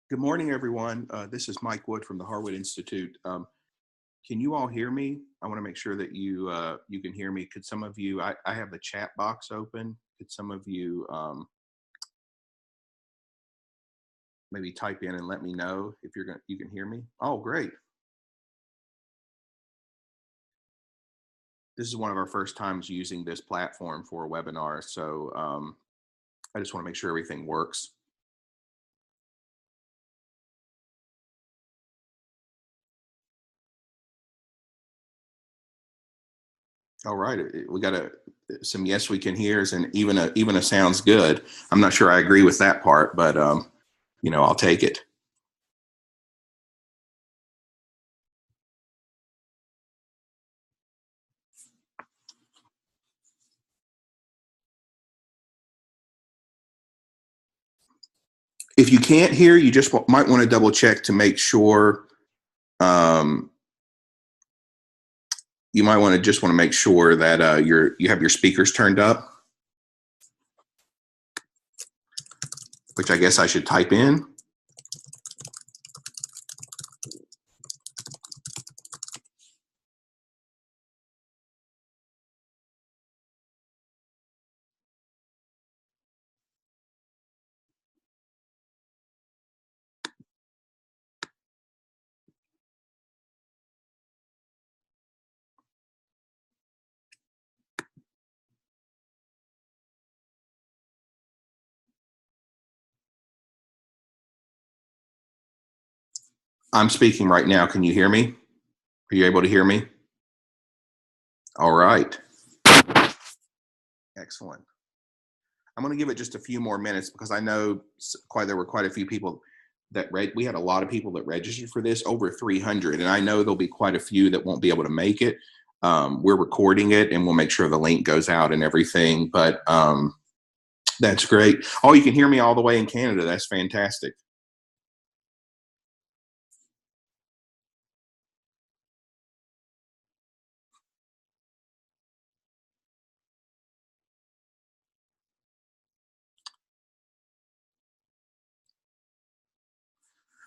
Good morning, everyone. This is Mike Wood from the Harwood Institute. Can you all hear me? I want to make sure that you can hear me. Could some of you? I have the chat box open. Could some of you maybe type in and let me know if you can hear me? Oh, great. This is one of our first times using this platform for a webinar, so I just want to make sure everything works. All right, we got some yes we can hears and even a sounds good. I'm not sure I agree with that part, but I'll take it. If you can't hear, you just might want to double check to make sure. You might want to make sure that you have your speakers turned up, which I guess I should type in. I'm speaking right now. Can you hear me? Are you able to hear me? All right. Excellent. I'm going to give it just a few more minutes because I know there were quite a few people that we had a lot of people that registered for this, over 300, and I know there'll be quite a few that won't be able to make it. We're recording it and we'll make sure the link goes out and everything, but that's great. Oh, you can hear me all the way in Canada. That's fantastic.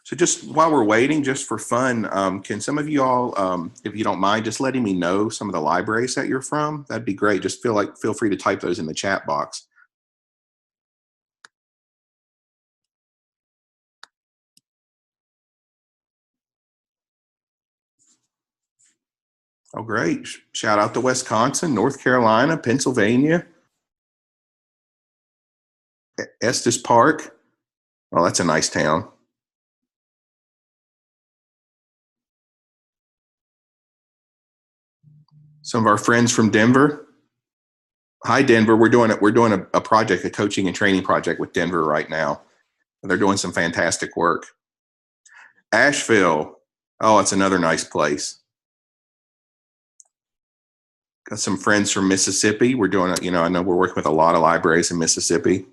So just while we're waiting, just for fun, can some of you all, if you don't mind, just letting me know some of the libraries that you're from? That'd be great. Just feel free to type those in the chat box. Oh, great. Shout out to Wisconsin, North Carolina, Pennsylvania, Estes Park. Oh, that's a nice town. Some of our friends from Denver. Hi, Denver. We're doing a project, a coaching and training project with Denver right now. They're doing some fantastic work. Asheville. Oh, it's another nice place. Got some friends from Mississippi. We're doing, I know we're working with a lot of libraries in Mississippi.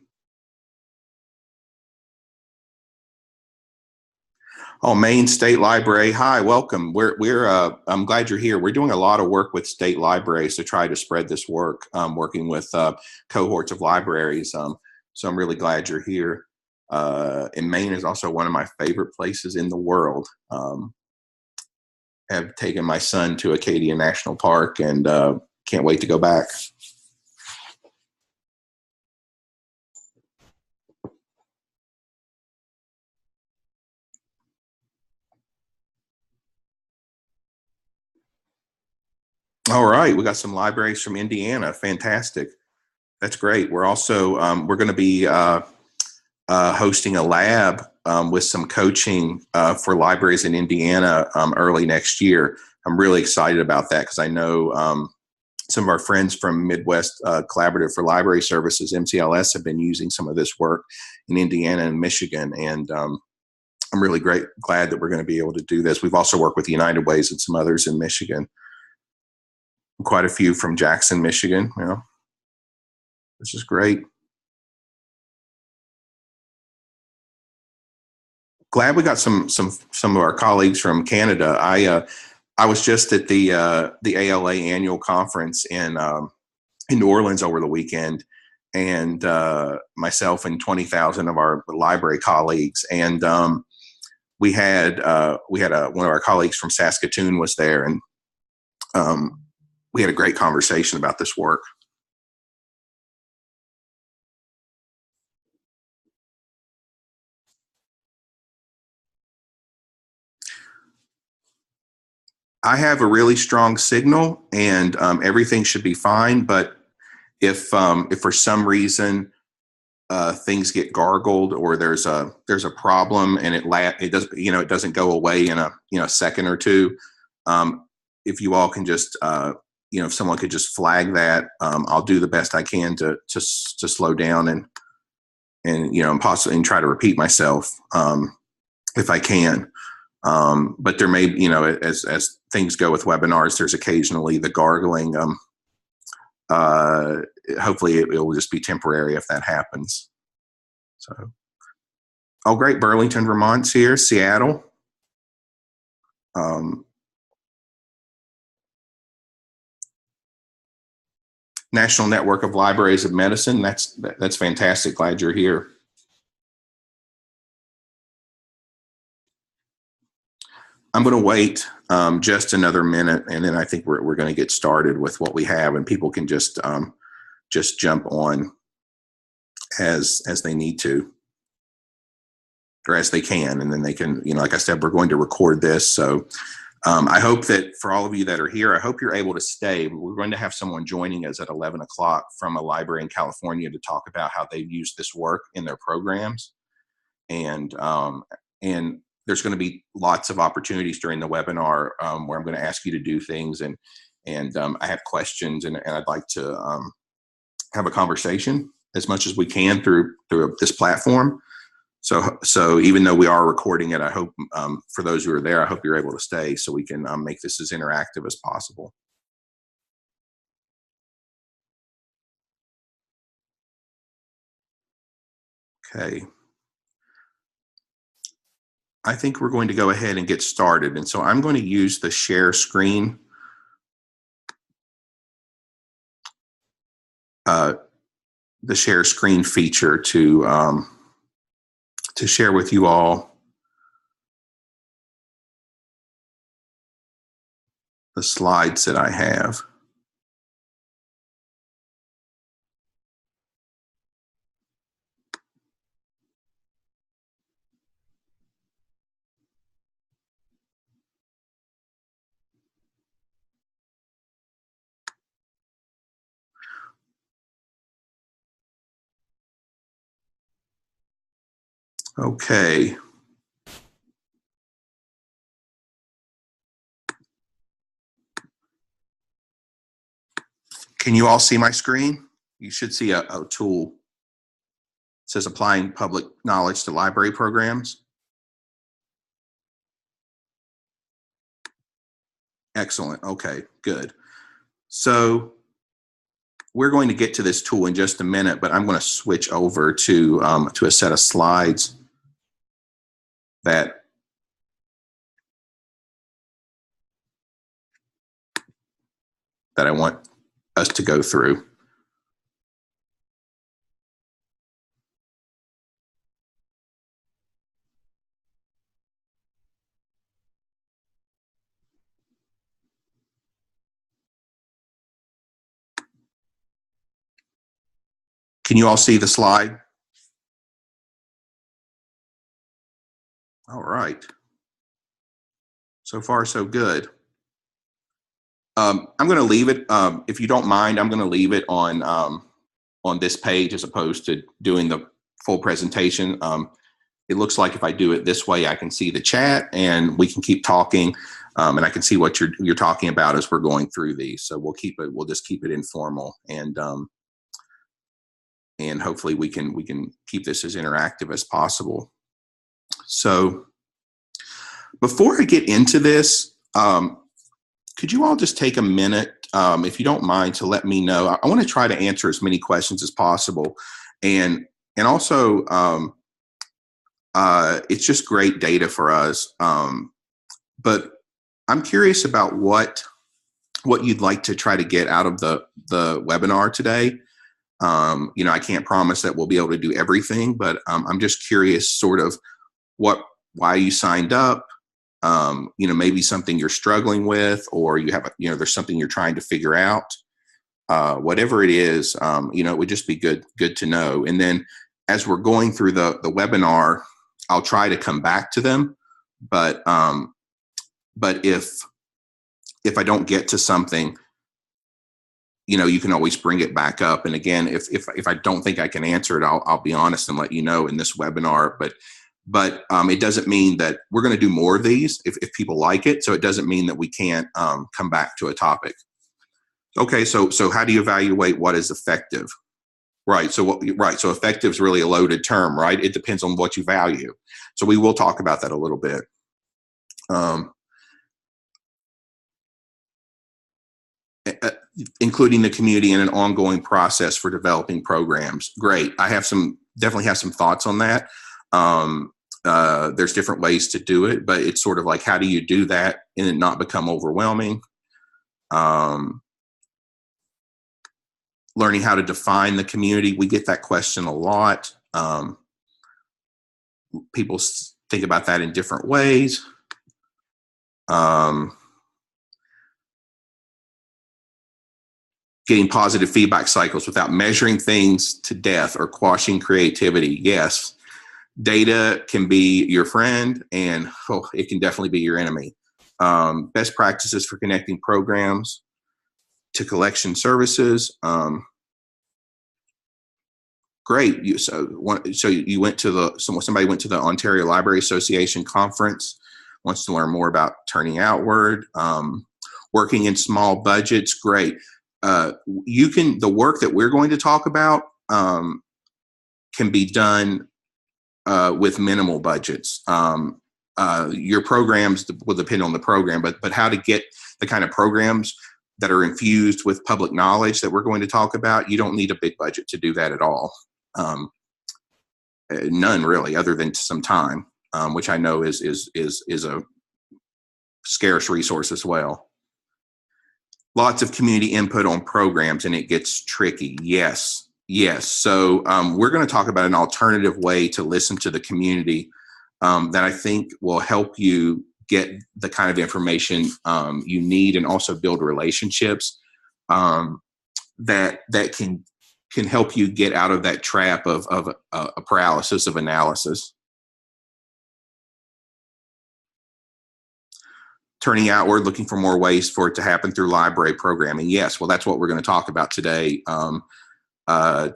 Oh, Maine State Library. Hi, welcome. I'm glad you're here. We're doing a lot of work with state libraries to try to spread this work, working with cohorts of libraries. So I'm really glad you're here. And Maine is also one of my favorite places in the world. Have taken my son to Acadia National Park and can't wait to go back. All right, we got some libraries from Indiana. Fantastic. That's great. We're also we're going to be hosting a lab with some coaching for libraries in Indiana early next year. I'm really excited about that because I know some of our friends from Midwest Collaborative for Library Services, MCLS, have been using some of this work in Indiana and Michigan, and I'm really glad that we're going to be able to do this. We've also worked with United Ways and some others in Michigan. Quite a few from Jackson, Michigan. This is great. Glad we got some of our colleagues from Canada. I was just at the ALA annual conference in New Orleans over the weekend, and myself and 20,000 of our library colleagues, and we had one of our colleagues from Saskatoon was there, and we had a great conversation about this work. I have a really strong signal, and everything should be fine. But if for some reason things get gargled, or there's a problem and it doesn't go away in a second or two, if you all can just if someone could just flag that, I'll do the best I can to slow down and possibly and try to repeat myself if I can. But there may, as things go with webinars, there's occasionally the gargling. Hopefully it will just be temporary if that happens. So, oh, great. Burlington, Vermont's here. Seattle. National Network of Libraries of Medicine. That's fantastic. Glad you're here. I'm going to wait just another minute, and then I think we're going to get started with what we have, and people can just jump on as they need to, or as they can, and then they can, like I said, we're going to record this. So I hope that for all of you that are here, I hope you're able to stay. We're going to have someone joining us at 11 o'clock from a library in California to talk about how they've used this work in their programs, and there's going to be lots of opportunities during the webinar where I'm going to ask you to do things, and I have questions, and I'd like to have a conversation as much as we can through this platform. So even though we are recording it, I hope for those who are there, I hope you're able to stay so we can make this as interactive as possible. Okay. I think we're going to go ahead and get started. And so I'm going to use the share screen feature to share with you all the slides that I have. Okay. Can you all see my screen? You should see a tool. It says applying public knowledge to library programs. Excellent. Okay, good. So we're going to get to this tool in just a minute, but I'm going to switch over to a set of slides that I want us to go through. Can you all see the slide? All right. So far, so good. I'm going to leave it, if you don't mind, I'm going to leave it on this page as opposed to doing the full presentation. It looks like if I do it this way, I can see the chat and we can keep talking, and I can see what you're talking about as we're going through these. So we'll just keep it informal, and hopefully we can keep this as interactive as possible. So before I get into this, could you all just take a minute, if you don't mind, to let me know? I want to try to answer as many questions as possible, and also it's just great data for us. But I'm curious about what you'd like to try to get out of the webinar today. I can't promise that we'll be able to do everything, but I'm just curious sort of what why you signed up, maybe something you're struggling with, or you have, there's something you're trying to figure out. Whatever it is, it would just be good to know. And then as we're going through the webinar, I'll try to come back to them. But if I don't get to something, you can always bring it back up. And again, if I don't think I can answer it, I'll be honest and let you know in this webinar. But it doesn't mean that we're going to do more of these if people like it. So it doesn't mean that we can't come back to a topic. Okay, so how do you evaluate what is effective? Right. So effective is really a loaded term, right? It depends on what you value. So we will talk about that a little bit. Including the community in an ongoing process for developing programs. Great. I definitely have some thoughts on that. There's different ways to do it, but it's sort of like, how do you do that and it not become overwhelming? Learning how to define the community. We get that question a lot. People think about that in different ways. Getting positive feedback cycles without measuring things to death or quashing creativity. Yes, data can be your friend, and it can definitely be your enemy. Best practices for connecting programs to collection services. Great. Somebody went to the Ontario Library Association conference, wants to learn more about turning outward, working in small budgets. Great. The work that we're going to talk about can be done with minimal budgets. Your programs will depend on the program, but how to get the kind of programs that are infused with public knowledge that we're going to talk about, you don't need a big budget to do that at all. None really, other than some time, which I know is a scarce resource as well. Lots of community input on programs, and it gets tricky. Yes. So we're going to talk about an alternative way to listen to the community that I think will help you get the kind of information you need, and also build relationships that can help you get out of that trap of a paralysis of analysis. Turning outward, looking for more ways for it to happen through library programming. Yes, well, that's what we're going to talk about today. I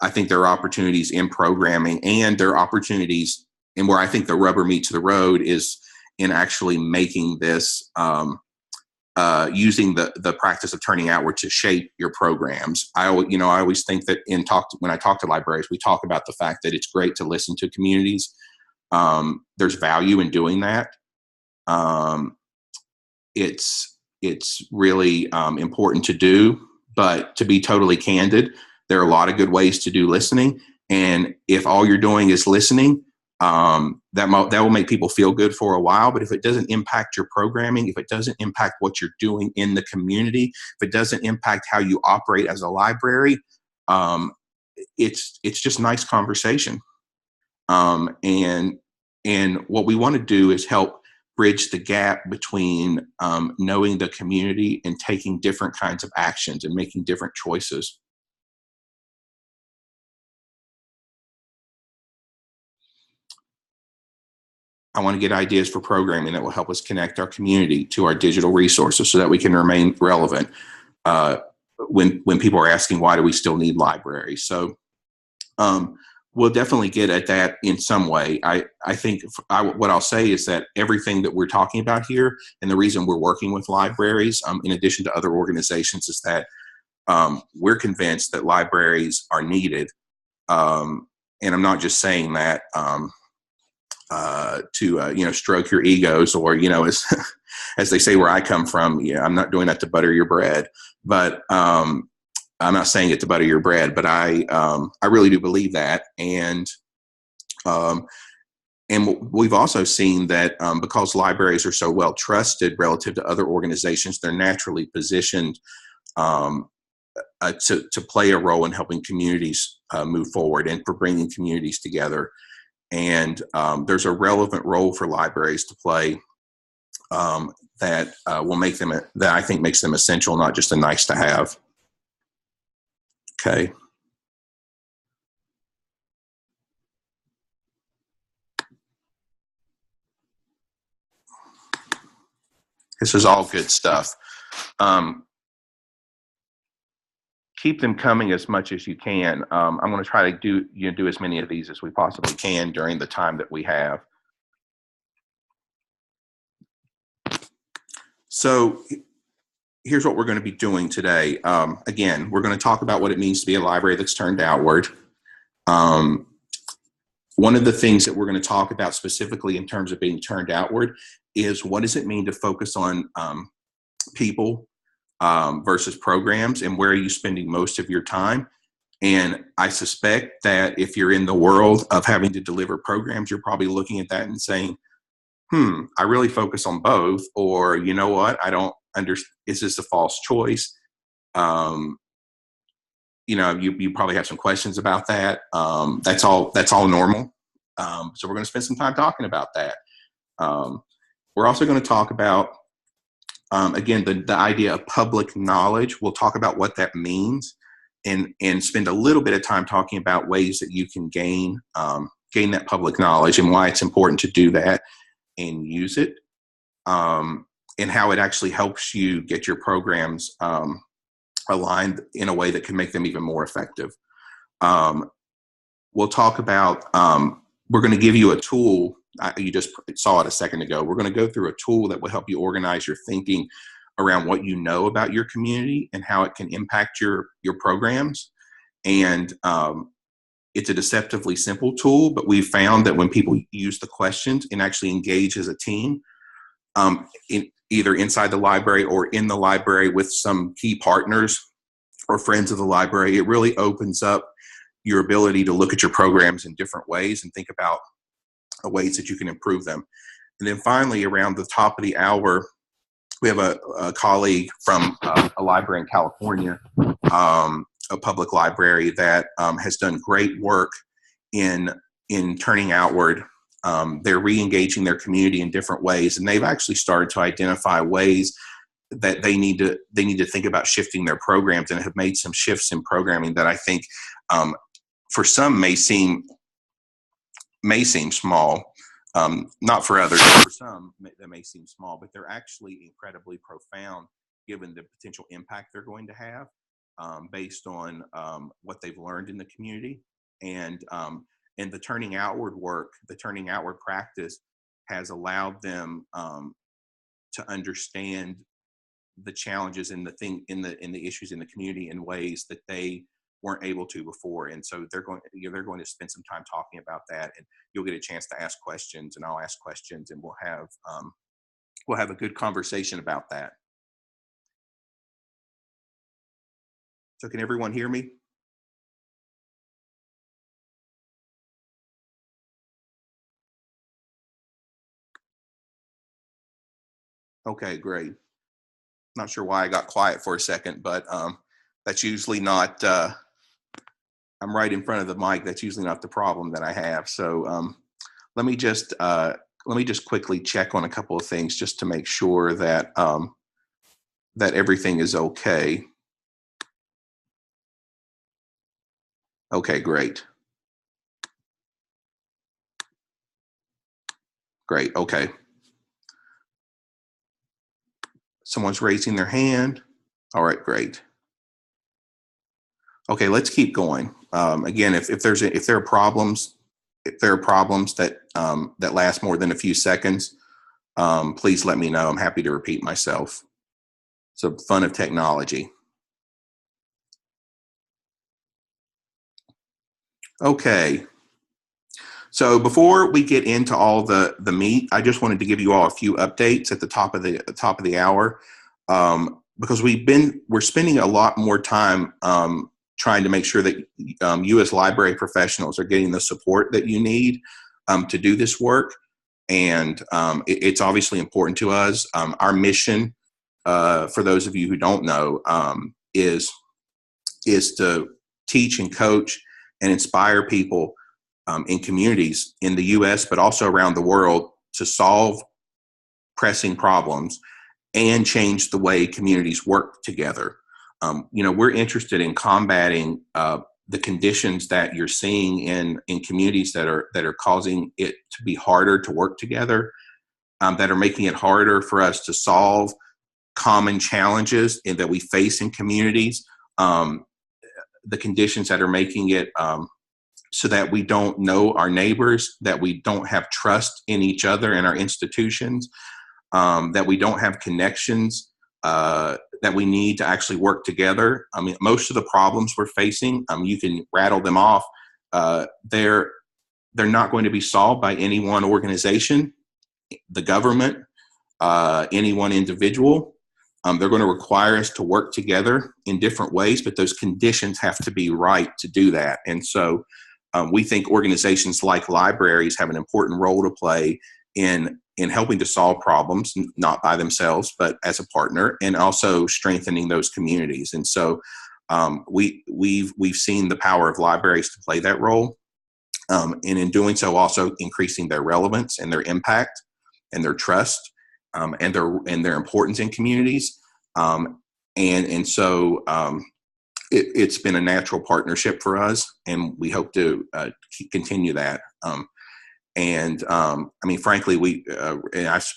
think there are opportunities in programming, and there are opportunities, and where I think the rubber meets the road is in actually making this, using the practice of turning outward to shape your programs. I always think that when I talk to libraries, we talk about the fact that it's great to listen to communities. There's value in doing that. It's really important to do, but to be totally candid, there are a lot of good ways to do listening. And if all you're doing is listening, that will make people feel good for a while. But if it doesn't impact your programming, if it doesn't impact what you're doing in the community, if it doesn't impact how you operate as a library, it's just nice conversation. And what we want to do is help bridge the gap between knowing the community and taking different kinds of actions and making different choices. I want to get ideas for programming that will help us connect our community to our digital resources so that we can remain relevant when people are asking, why do we still need libraries? So we'll definitely get at that in some way. I think what I'll say is that everything that we're talking about here, and the reason we're working with libraries, in addition to other organizations, is that we're convinced that libraries are needed. And I'm not just saying that to stroke your egos, or as they say where I come from. Yeah, I'm not doing that to butter your bread, but I'm not saying it to butter your bread, but I really do believe that. And we've also seen that because libraries are so well trusted relative to other organizations, they're naturally positioned to play a role in helping communities move forward and for bringing communities together. And there's a relevant role for libraries to play that will make them, that I think makes them essential, not just a nice to have. Okay. This is all good stuff. Keep them coming as much as you can. I'm going to try to do as many of these as we possibly can during the time that we have. So here's what we're going to be doing today. Again, we're going to talk about what it means to be a library that's turned outward. One of the things that we're going to talk about specifically in terms of being turned outward is what does it mean to focus on people versus programs, and where are you spending most of your time? And I suspect that if you're in the world of having to deliver programs, you're probably looking at that and saying, I really focus on both, or you know what, I don't understand, is this a false choice? You probably have some questions about that. That's all normal. So we're going to spend some time talking about that. We're also going to talk about, again, the idea of public knowledge. We'll talk about what that means, and spend a little bit of time talking about ways that you can gain that public knowledge and why it's important to do that and use it, and how it actually helps you get your programs aligned in a way that can make them even more effective. We'll talk about, we're going to give you a tool. You just saw it a second ago. We're going to go through a tool that will help you organize your thinking around what you know about your community and how it can impact your programs. And it's a deceptively simple tool, but we've found that when people use the questions and actually engage as a team, either inside the library or in the library with some key partners or friends of the library, it really opens up your ability to look at your programs in different ways and think about ways that you can improve them. And then finally, around the top of the hour, we have a colleague from a library in California, a public library that has done great work in turning outward. They're re-engaging their community in different ways, and they've actually started to identify ways that they need to think about shifting their programs, and have made some shifts in programming that I think for some may seem small, not for others. For some that may seem small, but they're actually incredibly profound given the potential impact they're going to have based on what they've learned in the community. And the turning outward work, the turning outward practice has allowed them to understand the challenges and the issues in the community in ways that they weren't able to before. And so they're going to spend some time talking about that, and you'll get a chance to ask questions, and I'll ask questions, and we'll have a good conversation about that. So can everyone hear me? Okay, great. Not sure why I got quiet for a second, but that's usually not, I'm right in front of the mic. That's usually not the problem that I have. So let me just quickly check on a couple of things just to make sure that that everything is okay. Okay, great. Great, okay. Someone's raising their hand. All right, great. Okay, let's keep going. Again, if there are problems that that last more than a few seconds, please let me know. I'm happy to repeat myself. It's the fun of technology. Okay. So before we get into all the meat, I just wanted to give you all a few updates at the top of the hour, because we're spending a lot more time trying to make sure that you as library professionals are getting the support that you need to do this work, and it's obviously important to us. Our mission, for those of you who don't know, is to teach and coach and inspire people in communities in the U.S., but also around the world to solve pressing problems and change the way communities work together. We're interested in combating the conditions that you're seeing in communities that are causing it to be harder to work together, that are making it harder for us to solve common challenges that we face in communities, the conditions that are making it so that we don't know our neighbors, that we don't have trust in each other and our institutions, that we don't have connections that we need to actually work together. I mean, most of the problems we're facing, you can rattle them off. They're not going to be solved by any one organization, the government, any one individual. They're going to require us to work together in different ways, but those conditions have to be right to do that. And so we think organizations like libraries have an important role to play in helping to solve problems, not by themselves, but as a partner, and also strengthening those communities. And so we've seen the power of libraries to play that role, and in doing so, also increasing their relevance and their impact and their trust, and their importance in communities. It's been a natural partnership for us, and we hope to continue that. Frankly,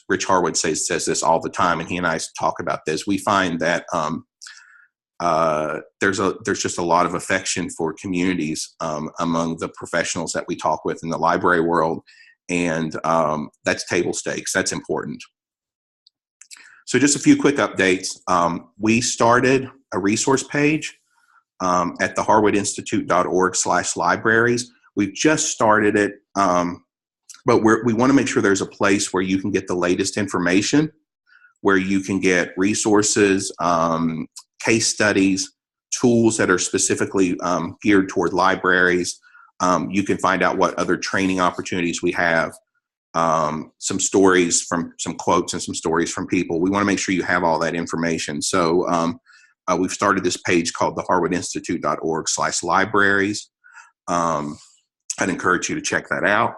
Rich Harwood says this all the time, and he and I talk about this. We find that there's just a lot of affection for communities among the professionals that we talk with in the library world, and that's table stakes. That's important. So just a few quick updates. We started a resource page at the harwoodinstitute.org/libraries. We've just started it, but we want to make sure there's a place where you can get the latest information, where you can get resources, case studies, tools that are specifically geared toward libraries. You can find out what other training opportunities we have, some stories from some quotes and some stories from people. We want to make sure you have all that information. So we've started this page called the harwoodinstitute.org/libraries. I'd encourage you to check that out.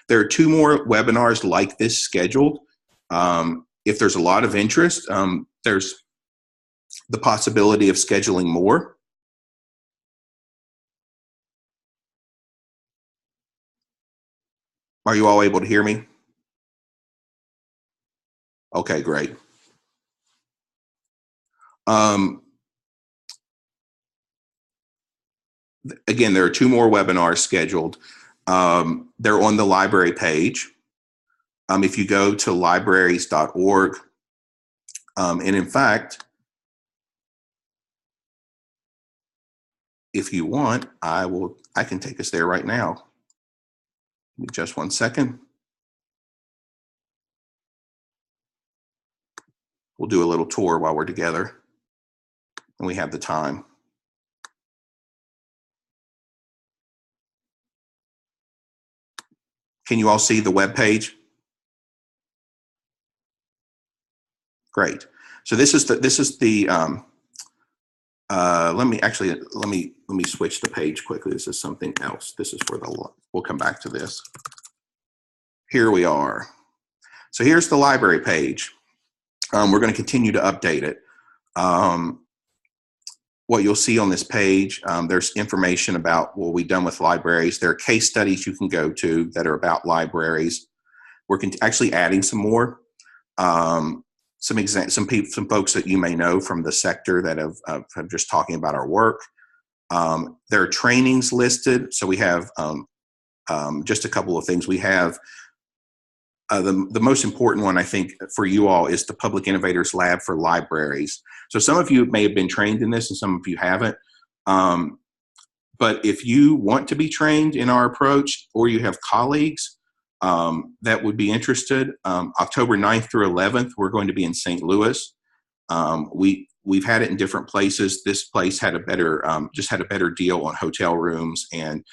There are 2 more webinars like this scheduled. If there's a lot of interest, there's the possibility of scheduling more. Are you all able to hear me? Okay, great. Again, there are 2 more webinars scheduled. They're on the library page. If you go to libraries.org, and in fact, if you want, I can take us there right now. Give me just 1 second. We'll do a little tour while we're together, and we have the time. Can you all see the web page? Great. So this is the let me switch the page quickly. This is something else. This is for we'll come back to this. Here we are. So here's the library page. We're going to continue to update it. What you'll see on this page, there's information about what we've done with libraries. There are case studies you can go to that are about libraries. We're actually adding some more. Some folks that you may know from the sector that have just talking about our work. There are trainings listed. So we have just a couple of things. We have the most important one, I think, for you all is the Public Innovators Lab for Libraries. So some of you may have been trained in this and some of you haven't. But if you want to be trained in our approach, or you have colleagues that would be interested, October 9th through 11th, we're going to be in St. Louis. We've had it in different places. This place had a better deal on hotel rooms, and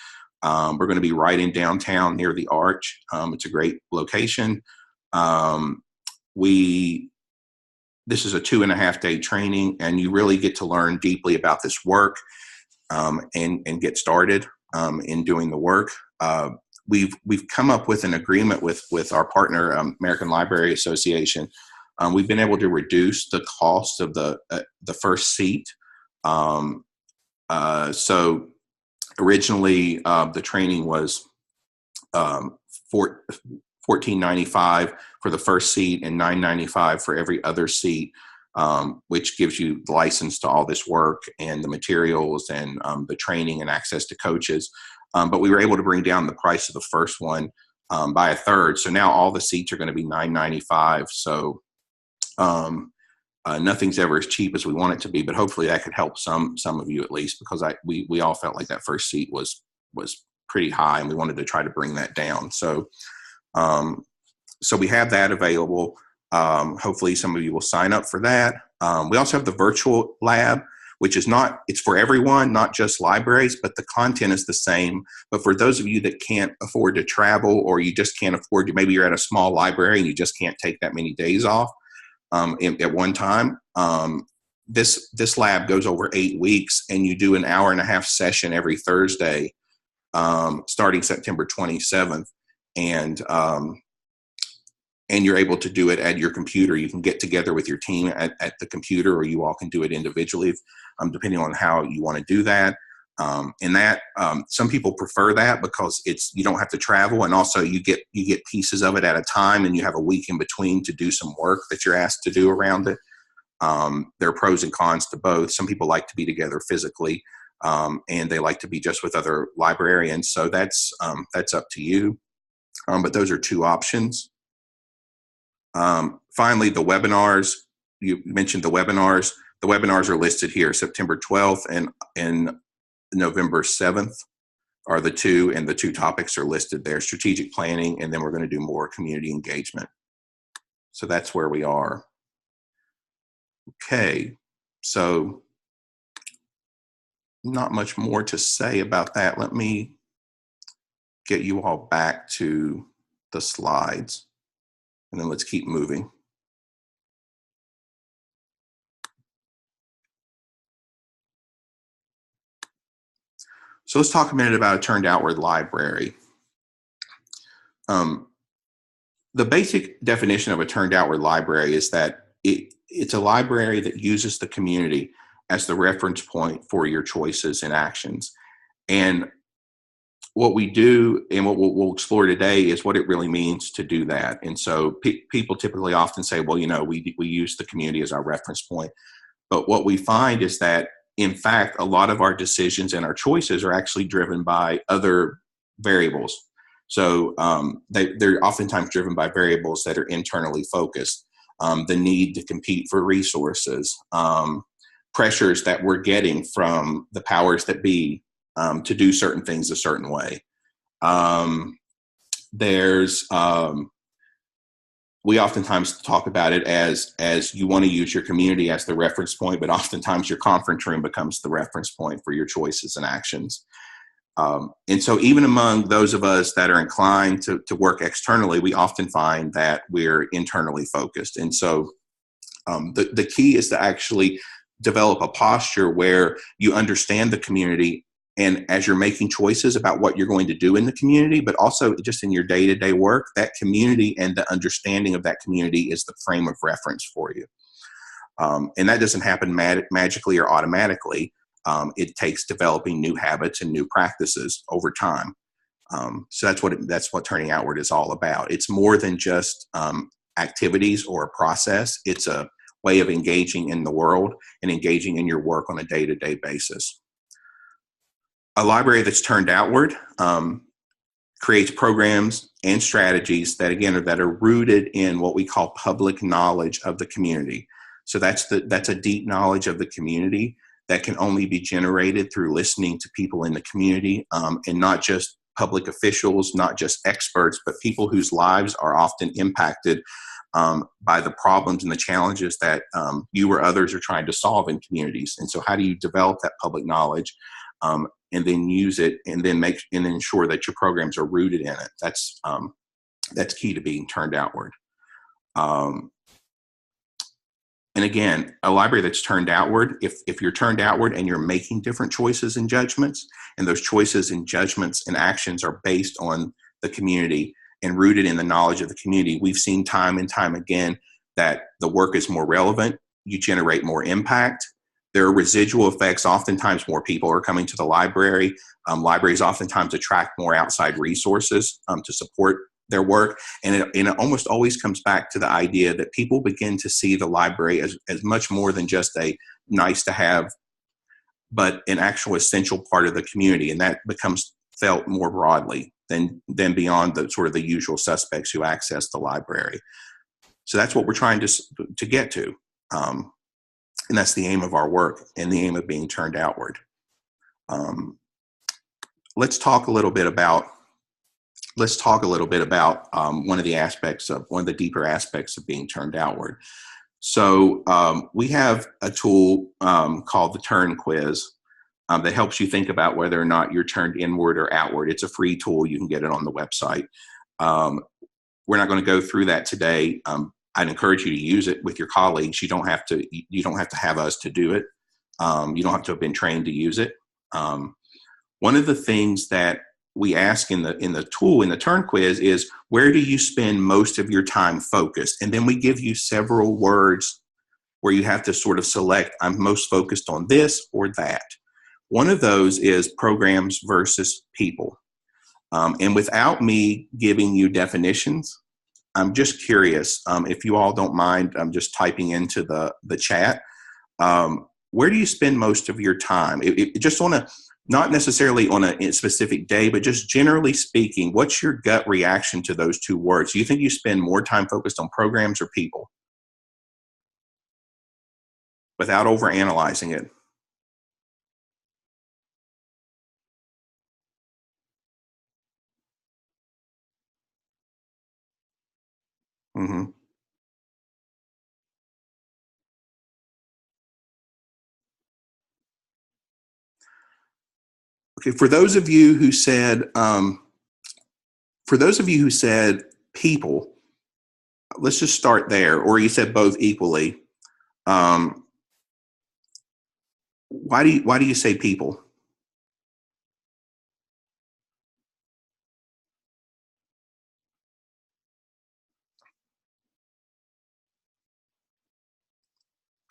we're going to be right in downtown near the Arch. It's a great location. This is a 2.5-day training, and you really get to learn deeply about this work and get started. in doing the work. We've come up with an agreement with our partner, American Library Association. We've been able to reduce the cost of the first seat. So originally, the training was $14.95 for the first seat and $9.95 for every other seat, which gives you the license to all this work and the materials and the training and access to coaches. But we were able to bring down the price of the first one by a third. So now all the seats are going to be $9.95. So nothing's ever as cheap as we want it to be, but hopefully that could help some of you at least, because we all felt like that first seat was pretty high, and we wanted to try to bring that down. So so we have that available. Hopefully some of you will sign up for that. We also have the virtual lab, which is it's for everyone, not just libraries, but the content is the same. But for those of you that can't afford to travel, or you just can't afford to, maybe you're at a small library and you just can't take that many days off at one time, this lab goes over 8 weeks, and you do an hour-and-a-half session every Thursday, starting September 27th. And you're able to do it at your computer. You can get together with your team at the computer, or you all can do it individually, depending on how you want to do that. Some people prefer that because you don't have to travel, and also you get pieces of it at a time, and you have a week in between to do some work that you're asked to do around it. There are pros and cons to both. Some people like to be together physically, and they like to be just with other librarians. So that's up to you. But those are two options. Finally, the webinars. You mentioned the webinars. The webinars are listed here. September 12th and November 7th are the two, and the two topics are listed there: strategic planning, and then we're going to do more community engagement. So that's where we are. Okay, so not much more to say about that. Let me get you all back to the slides, and then let's keep moving. So let's talk a minute about a turned outward library. The basic definition of a turned outward library is that it's a library that uses the community as the reference point for your choices and actions. And what we do, and what we'll explore today, is what it really means to do that. And so people typically often say, well, we use the community as our reference point. But what we find is that, in fact, a lot of our decisions and our choices are actually driven by other variables. So they're oftentimes driven by variables that are internally focused. The need to compete for resources, pressures that we're getting from the powers that be to do certain things a certain way. We oftentimes talk about it as you want to use your community as the reference point, but oftentimes your conference room becomes the reference point for your choices and actions. And so even among those of us that are inclined to work externally, we often find that we're internally focused. And so the key is to actually develop a posture where you understand the community, and as you're making choices about what you're going to do in the community, but also just in your day-to-day work, that community and the understanding of that community is the frame of reference for you. And that doesn't happen magically or automatically. It takes developing new habits and new practices over time. So that's what turning outward is all about. It's more than just activities or a process. It's a way of engaging in the world and engaging in your work on a day-to-day basis. A library that's turned outward creates programs and strategies that, again, are rooted in what we call public knowledge of the community. So that's a deep knowledge of the community that can only be generated through listening to people in the community, and not just public officials, not just experts, but people whose lives are often impacted by the problems and the challenges that you or others are trying to solve in communities. And so how do you develop that public knowledge and then use it, and then ensure that your programs are rooted in it? That's key to being turned outward. And again, a library that's turned outward, if you're turned outward and you're making different choices and judgments, and those choices and judgments and actions are based on the community and rooted in the knowledge of the community, we've seen time and time again that the work is more relevant, you generate more impact. There are residual effects. Oftentimes more people are coming to the library. Libraries oftentimes attract more outside resources to support their work. And it almost always comes back to the idea that people begin to see the library as much more than just a nice to have, but an actual essential part of the community. And that becomes felt more broadly than beyond the sort of the usual suspects who access the library. So that's what we're trying to get to. And that's the aim of our work and the aim of being turned outward. Let's talk a little bit about one of the deeper aspects of being turned outward. So we have a tool called the Turn Quiz that helps you think about whether or not you're turned inward or outward. It's a free tool. You can get it on the website. We're not going to go through that today. I'd encourage you to use it with your colleagues. You don't have to have us to do it. You don't have to have been trained to use it. One of the things that we ask in the tool, in the Turn Quiz, is where do you spend most of your time focused? And then we give you several words where you have to sort of select, I'm most focused on this or that. One of those is programs versus people. And without me giving you definitions, I'm just curious, if you all don't mind, I'm just typing into the chat. Where do you spend most of your time? Just on a, not necessarily on a specific day, but just generally speaking, what's your gut reaction to those two words? Do you think you spend more time focused on programs or people? Without overanalyzing it. Mm-hmm. Okay, for those of you who said people, let's just start there. Or you said both equally. Why do you say people?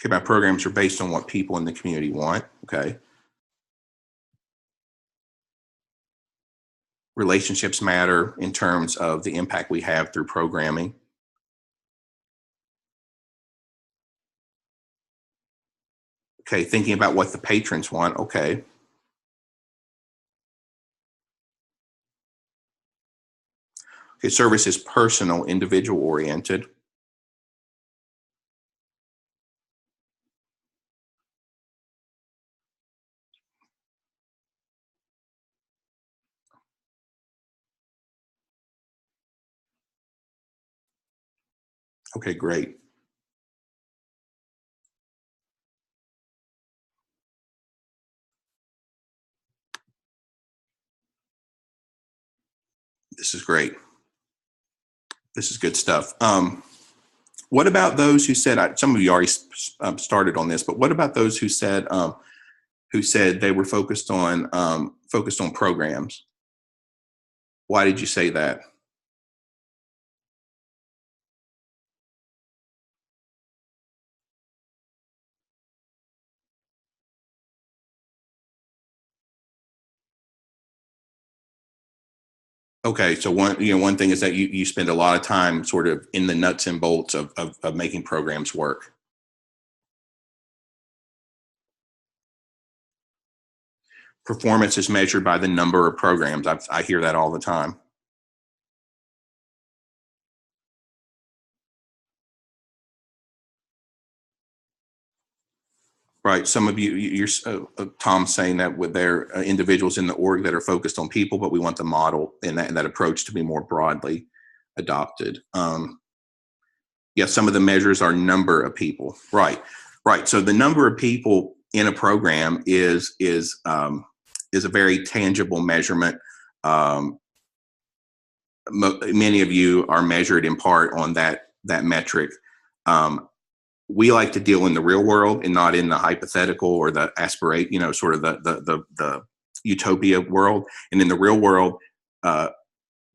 Okay, my programs are based on what people in the community want. Okay. Relationships matter in terms of the impact we have through programming. Okay, thinking about what the patrons want. Okay. Okay, service is personal, individual oriented. Okay, great. This is great. This is good stuff. What about those who said, some of you already started on this, but what about those who said they were focused on programs? Why did you say that? Okay, so one thing is that you spend a lot of time sort of in the nuts and bolts of making programs work. Performance is measured by the number of programs. I hear that all the time. Right. Some of you're Tom's saying that with their individuals in the org that are focused on people, but we want the model and that approach to be more broadly adopted. Yeah, some of the measures are number of people. Right. Right. So the number of people in a program is a very tangible measurement. Many of you are measured in part on that metric. we like to deal in the real world and not in the hypothetical or the aspirate, sort of the utopia world. And in the real world,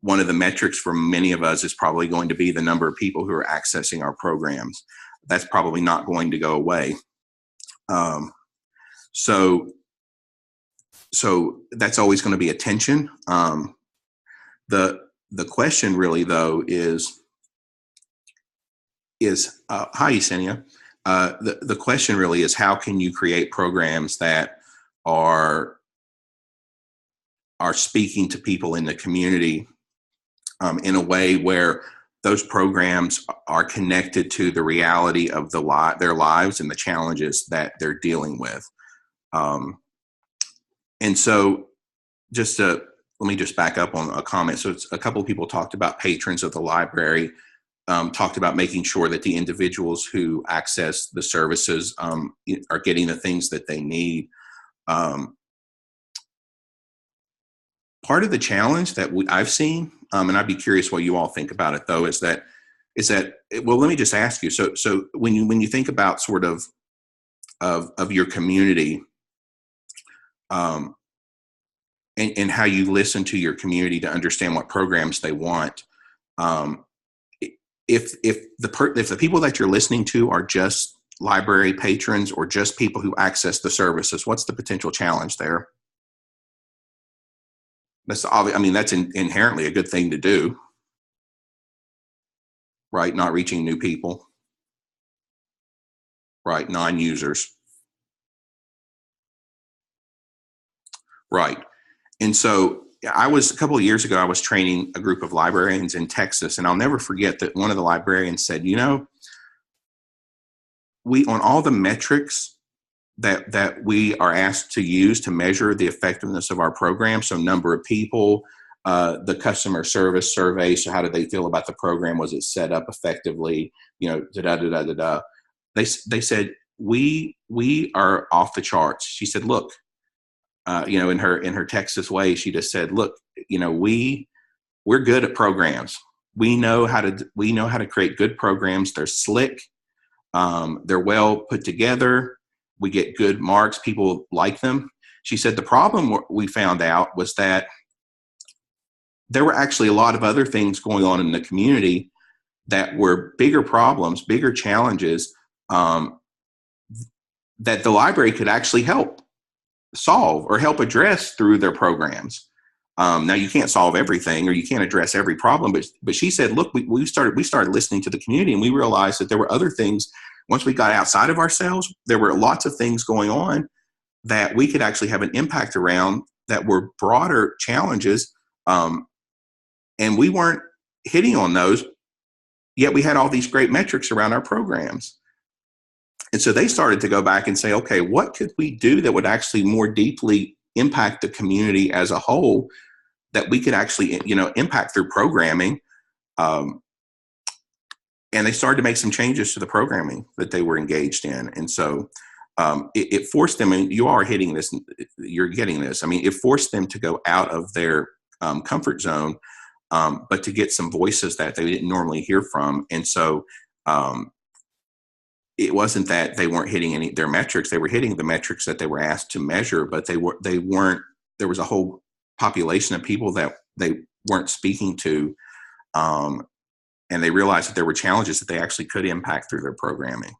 one of the metrics for many of us is probably going to be the number of people who are accessing our programs. That's probably not going to go away. So that's always going to be a tension. The question really, though, is hi, Yesenia. The question really is, how can you create programs that are speaking to people in the community in a way where those programs are connected to the reality of their lives and the challenges that they're dealing with. And so let me just back up on a comment. So a couple of people talked about patrons of the library, talked about making sure that the individuals who access the services are getting the things that they need. Part of the challenge that I've seen, and I'd be curious what you all think about it, though, is that well, let me just ask you. So when you think about sort of your community, and how you listen to your community to understand what programs they want, if the people that you're listening to are just library patrons or just people who access the services, what's the potential challenge there? That's obvious. I mean, that's inherently a good thing to do, right? Not reaching new people, right? Non-users, right? And so a couple of years ago, I was training a group of librarians in Texas, and I'll never forget that one of the librarians said, we, on all the metrics that we are asked to use to measure the effectiveness of our program, so number of people, the customer service survey, so how did they feel about the program? Was it set up effectively? They said, we are off the charts. She said, look, in her Texas way, she just said, look, we're good at programs. We know how to create good programs. They're slick. They're well put together. We get good marks. People like them. She said the problem we found out was that there were actually a lot of other things going on in the community that were bigger problems, bigger challenges, that the library could actually help solve or help address through their programs. Now you can't solve everything or you can't address every problem, but she said, look, we started listening to the community, and we realized that there were other things. Once we got outside of ourselves, there were lots of things going on that we could actually have an impact around that were broader challenges. And we weren't hitting on those, yet we had all these great metrics around our programs. And so they started to go back and say, okay, what could we do that would actually more deeply impact the community as a whole, that we could actually, impact through programming? And they started to make some changes to the programming that they were engaged in. And so it forced them, and you are hitting this, you're getting this. I mean, it forced them to go out of their comfort zone, but to get some voices that they didn't normally hear from. And so it wasn't that they weren't hitting any their metrics. They were hitting the metrics that they were asked to measure, but they weren't, there was a whole population of people that they weren't speaking to. And they realized that there were challenges that they actually could impact through their programming.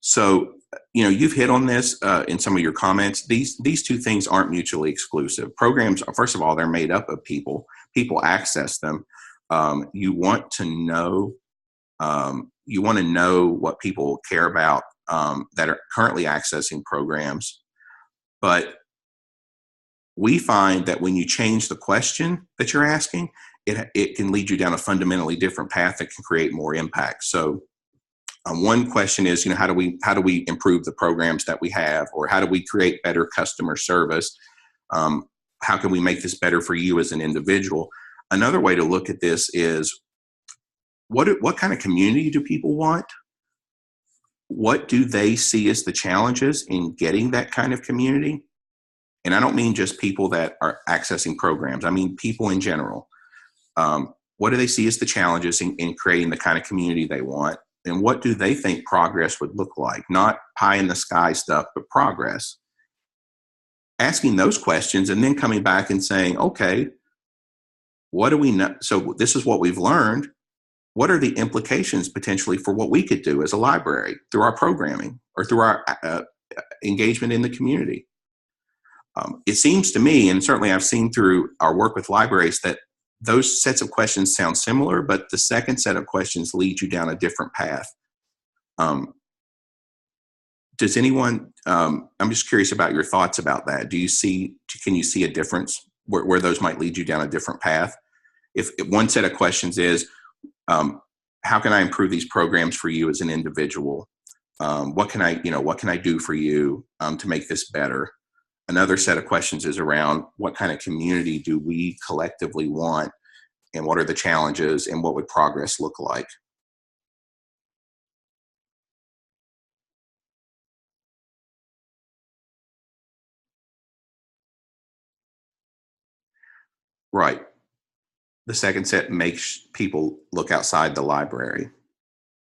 So, you've hit on this in some of your comments. These two things aren't mutually exclusive. Programs, first of all, they're made up of people. People access them. You want to know what people care about that are currently accessing programs. But we find that when you change the question that you're asking, it can lead you down a fundamentally different path that can create more impact. So one question is, how do we improve the programs that we have, or how do we create better customer service? How can we make this better for you as an individual? Another way to look at this is, what kind of community do people want? What do they see as the challenges in getting that kind of community? And I don't mean just people that are accessing programs. I mean people in general. What do they see as the challenges in creating the kind of community they want? and what do they think progress would look like? Not pie in the sky stuff, but progress. Asking those questions and then coming back and saying, okay, what do we know? So this is what we've learned. What are the implications potentially for what we could do as a library through our programming or through our engagement in the community? It seems to me, and certainly I've seen through our work with libraries, that those sets of questions sound similar, but the second set of questions lead you down a different path. Does anyone, I'm just curious about your thoughts about that. Can you see a difference where those might lead you down a different path? If one set of questions is, how can I improve these programs for you as an individual? What can I do for you to make this better? Another set of questions is around what kind of community do we collectively want, and what are the challenges, and what would progress look like? Right. The second set makes people look outside the library.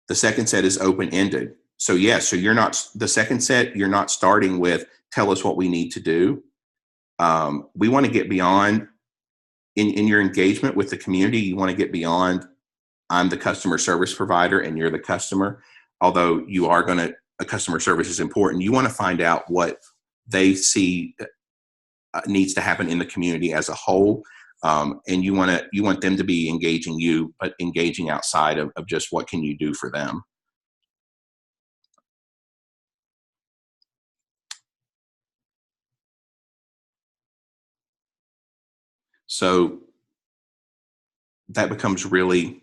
The second set is open-ended. So yes, so the second set, you're not starting with, tell us what we need to do. We want to get beyond, in your engagement with the community, you want to get beyond, I'm the customer service provider and you're the customer. Although a customer service is important, you want to find out what they see needs to happen in the community as a whole. And you want them to be engaging you, but engaging outside of just what can you do for them. So that becomes really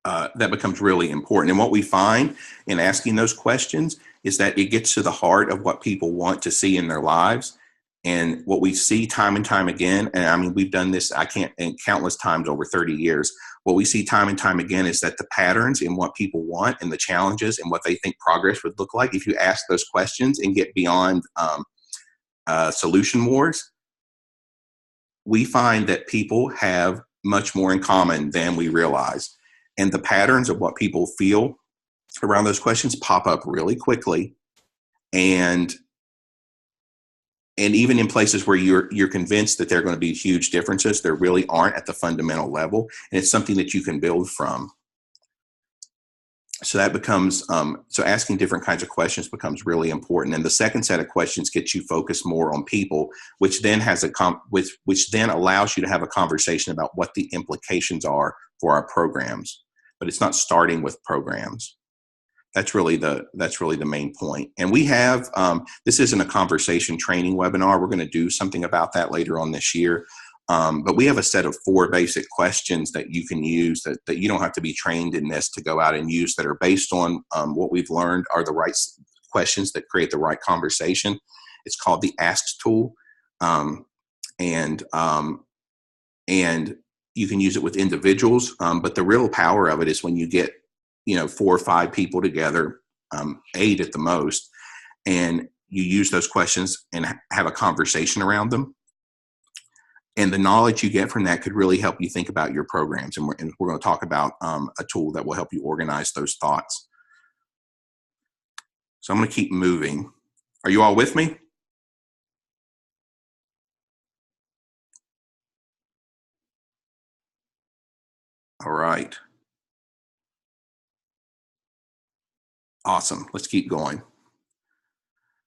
important. And what we find in asking those questions is that it gets to the heart of what people want to see in their lives. And what we see time and time again, and I mean, we've done this, countless times over 30 years. What we see time and time again is that the patterns in what people want and the challenges and what they think progress would look like, if you ask those questions and get beyond solution wars, we find that people have much more in common than we realize. And the patterns of what people feel around those questions pop up really quickly. And even in places where you're convinced that there are going to be huge differences, there really aren't at the fundamental level. And it's something that you can build from. So that becomes, so asking different kinds of questions becomes really important. And the second set of questions gets you focused more on people, which then which then allows you to have a conversation about what the implications are for our programs. But it's not starting with programs. That's really the main point. And we have, this isn't a conversation training webinar. We're going to do something about that later on this year. But we have a set of 4 basic questions that you can use that you don't have to be trained in this to go out and use, that are based on what we've learned are the right questions that create the right conversation. It's called the Ask tool. And you can use it with individuals. But the real power of it is when you get 4 or 5 people together, 8 at the most, and you use those questions and have a conversation around them. And the knowledge you get from that could really help you think about your programs. And we're going to talk about a tool that will help you organize those thoughts. So I'm going to keep moving. Are you all with me? All right. Awesome. Let's keep going.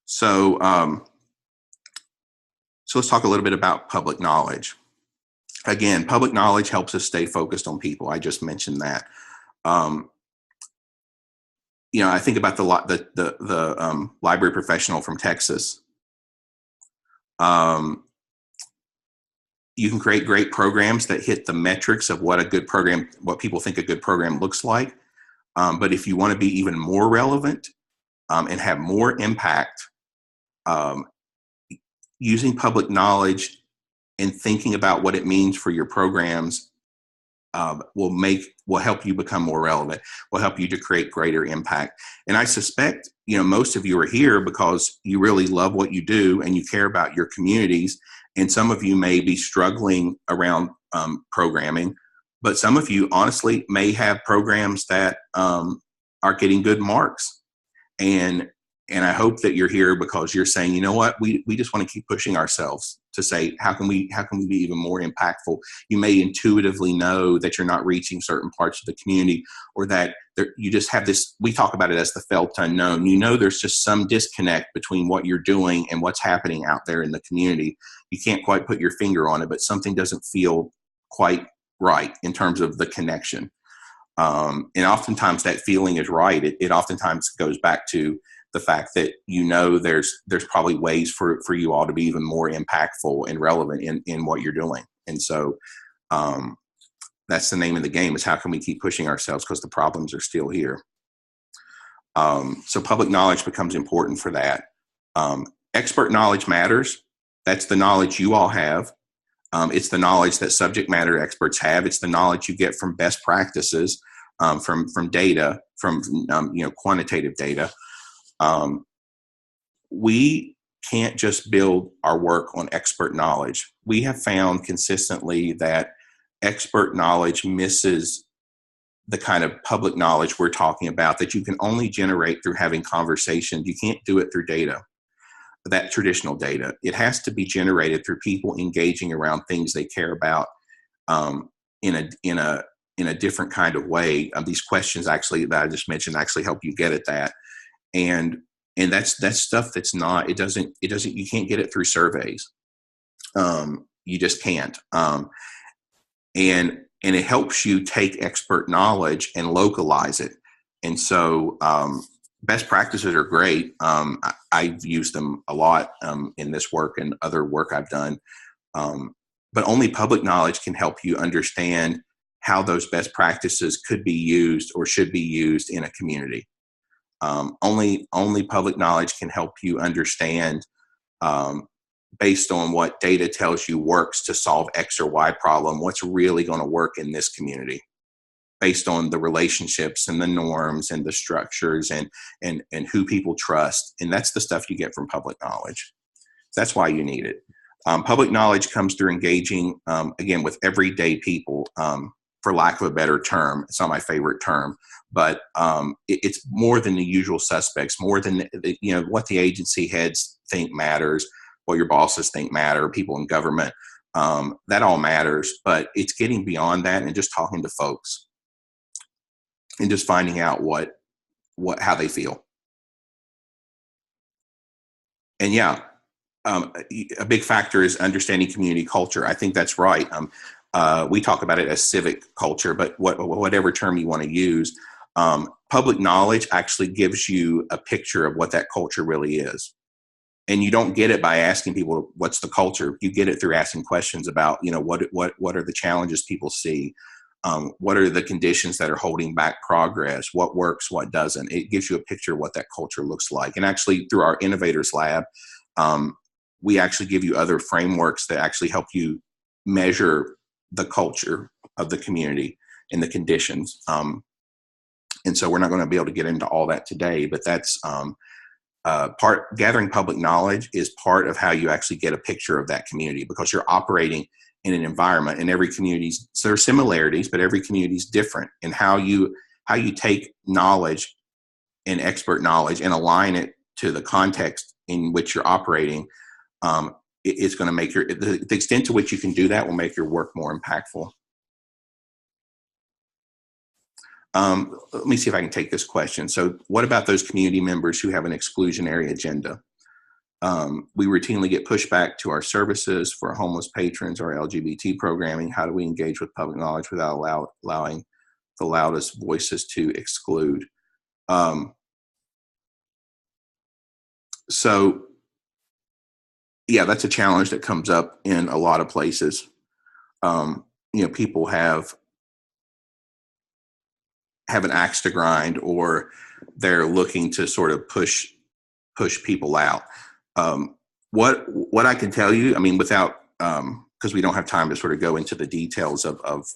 So, so let's talk a little bit about public knowledge. Again, public knowledge helps us stay focused on people. I just mentioned that. I think about the library professional from Texas. You can create great programs that hit the metrics of what people think a good program looks like. But if you want to be even more relevant and have more impact, using public knowledge and thinking about what it means for your programs will help you become more relevant, will help you to create greater impact. And I suspect, most of you are here because you really love what you do and you care about your communities. And some of you may be struggling around programming, But some of you honestly may have programs that are getting good marks. And I hope that you're here because you're saying, you know what, we just want to keep pushing ourselves to say, how can we be even more impactful? You may intuitively know that you're not reaching certain parts of the community, or that you just have this, we talk about it as the felt unknown. You know, there's just some disconnect between what you're doing and what's happening out there in the community. You can't quite put your finger on it, but something doesn't feel quite right in terms of the connection. And oftentimes that feeling is right. It oftentimes goes back to the fact that, you know, there's probably ways for you all to be even more impactful and relevant in what you're doing. And so that's the name of the game, is how can we keep pushing ourselves, because the problems are still here. So public knowledge becomes important for that. Expert knowledge matters. That's the knowledge you all have. It's the knowledge that subject matter experts have. It's the knowledge you get from best practices, from data, from quantitative data. We can't just build our work on expert knowledge. We have found consistently that expert knowledge misses the kind of public knowledge we're talking about, that you can only generate through having conversations. You can't do it through data, that traditional data. It has to be generated through people engaging around things they care about in a different kind of way. These questions actually that I just mentioned actually help you get at that. And that's stuff that's not, it doesn't, you can't get it through surveys. You just can't. And it helps you take expert knowledge and localize it. And so best practices are great. I've used them a lot in this work and other work I've done. But only public knowledge can help you understand how those best practices could be used or should be used in a community. Only public knowledge can help you understand, based on what data tells you works to solve X or Y problem, what's really going to work in this community, based on the relationships and the norms and the structures and who people trust. And that's the stuff you get from public knowledge. That's why you need it. Public knowledge comes through engaging, again, with everyday people, for lack of a better term. It's not my favorite term, but it's more than the usual suspects, more than what the agency heads think matters, what your bosses think matter, people in government. That all matters, but it's getting beyond that and just talking to folks and just finding out how they feel. And yeah, a big factor is understanding community culture. I think that's right. We talk about it as civic culture, but whatever term you want to use, public knowledge actually gives you a picture of what that culture really is. And you don't get it by asking people, what's the culture? You get it through asking questions about, what are the challenges people see? What are the conditions that are holding back progress? What works, what doesn't? It gives you a picture of what that culture looks like. And actually, through our Innovators Lab, we actually give you other frameworks that actually help you measure the culture of the community and the conditions. And so we're not going to be able to get into all that today, but that's gathering public knowledge is part of how you actually get a picture of that community, because you're operating in an environment, and every community's, so there are similarities, but every community is different. And how you take knowledge and expert knowledge and align it to the context in which you're operating, it's going to make the extent to which you can do that will make your work more impactful. Let me see if I can take this question. So what about those community members who have an exclusionary agenda? We routinely get pushback to our services for homeless patrons or LGBT programming. How do we engage with public knowledge without allowing the loudest voices to exclude? So yeah, that's a challenge that comes up in a lot of places. People have an axe to grind, or they're looking to sort of push people out. What I can tell you, without, because we don't have time to sort of go into the details of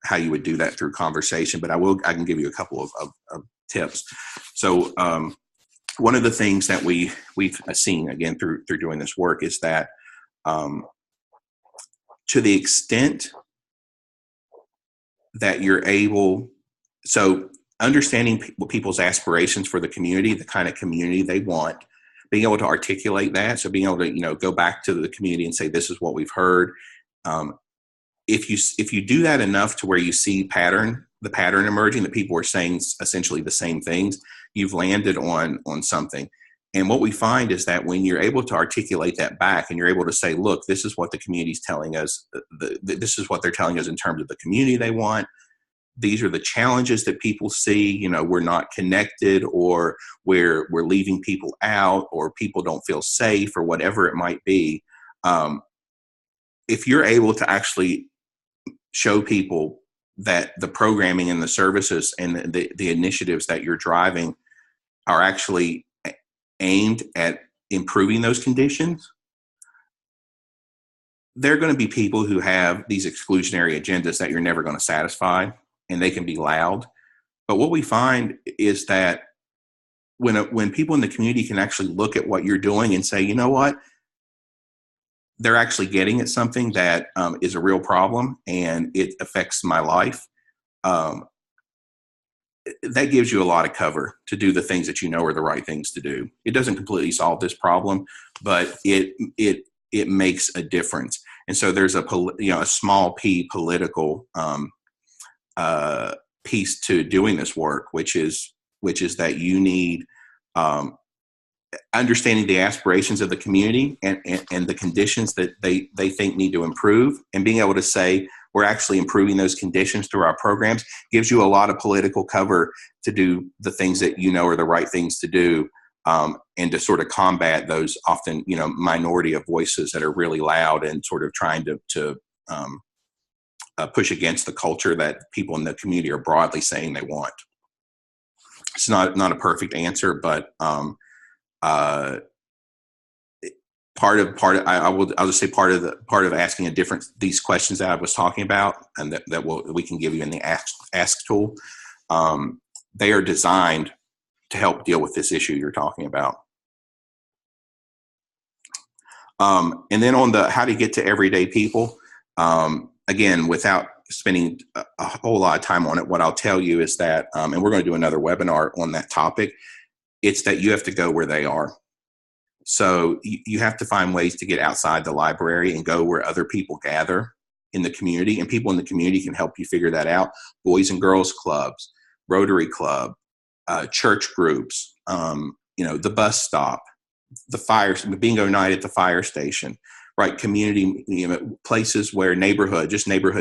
how you would do that through conversation, but I can give you a couple of tips. So one of the things that we've seen, again, through doing this work, is that to the extent that you're able, so understanding people's aspirations for the community, the kind of community they want, being able to articulate that. So being able to, go back to the community and say, this is what we've heard. If you do that enough to where you see the pattern emerging, that people are saying essentially the same things, you've landed on something. And what we find is that when you're able to articulate that back and you're able to say, look, this is what the community's telling us, this is what they're telling us in terms of the community they want. These are the challenges that people see, we're not connected, or we're leaving people out, or people don't feel safe, or whatever it might be. If you're able to actually show people that the programming and the services and the initiatives that you're driving are actually aimed at improving those conditions, there are going to be people who have these exclusionary agendas that you're never going to satisfy, and they can be loud. But what we find is that when people in the community can actually look at what you're doing and say, you know what, they're actually getting at something that is a real problem and it affects my life, that gives you a lot of cover to do the things that are the right things to do. It doesn't completely solve this problem, but it makes a difference. And so there's a small p political piece to doing this work, which is that you need understanding the aspirations of the community and the conditions that they think need to improve, and being able to say, we're actually improving those conditions through our programs, gives you a lot of political cover to do the things that are the right things to do, and to sort of combat those often, minority of voices that are really loud and sort of trying to push against the culture that people in the community are broadly saying they want. It's not a perfect answer, but I'll just say part of asking these questions that I was talking about, and that we can give you in the ask tool. They are designed to help deal with this issue you're talking about. And then on the how to get to everyday people, again, without spending a whole lot of time on it, what I'll tell you is that, and we're going to do another webinar on that topic, it's that you have to go where they are. So you have to find ways to get outside the library and go where other people gather in the community, and people in the community can help you figure that out. Boys and girls clubs, Rotary Club, church groups, the bus stop, the bingo night at the fire station, right? Community, places where neighborhood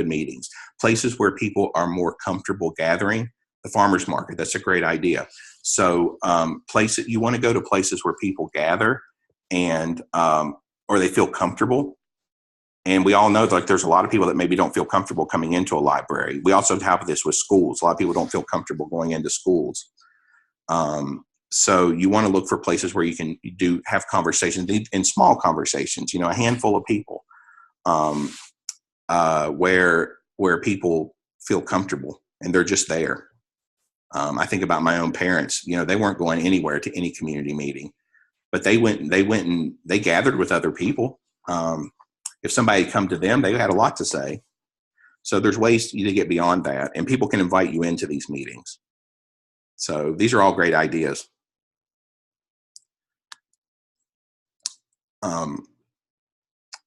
meetings, places where people are more comfortable gathering. The farmers market, that's a great idea. So you want to go to places where people gather and or they feel comfortable. And we all know that there's a lot of people that maybe don't feel comfortable coming into a library. We also have this with schools. A lot of people don't feel comfortable going into schools. So you want to look for places where you can have conversations, in small conversations, a handful of people, where people feel comfortable and they're just there. I think about my own parents. They weren't going anywhere to any community meeting, but they gathered with other people. If somebody had come to them, they had a lot to say. So there's ways to get beyond that, and people can invite you into these meetings. So these are all great ideas.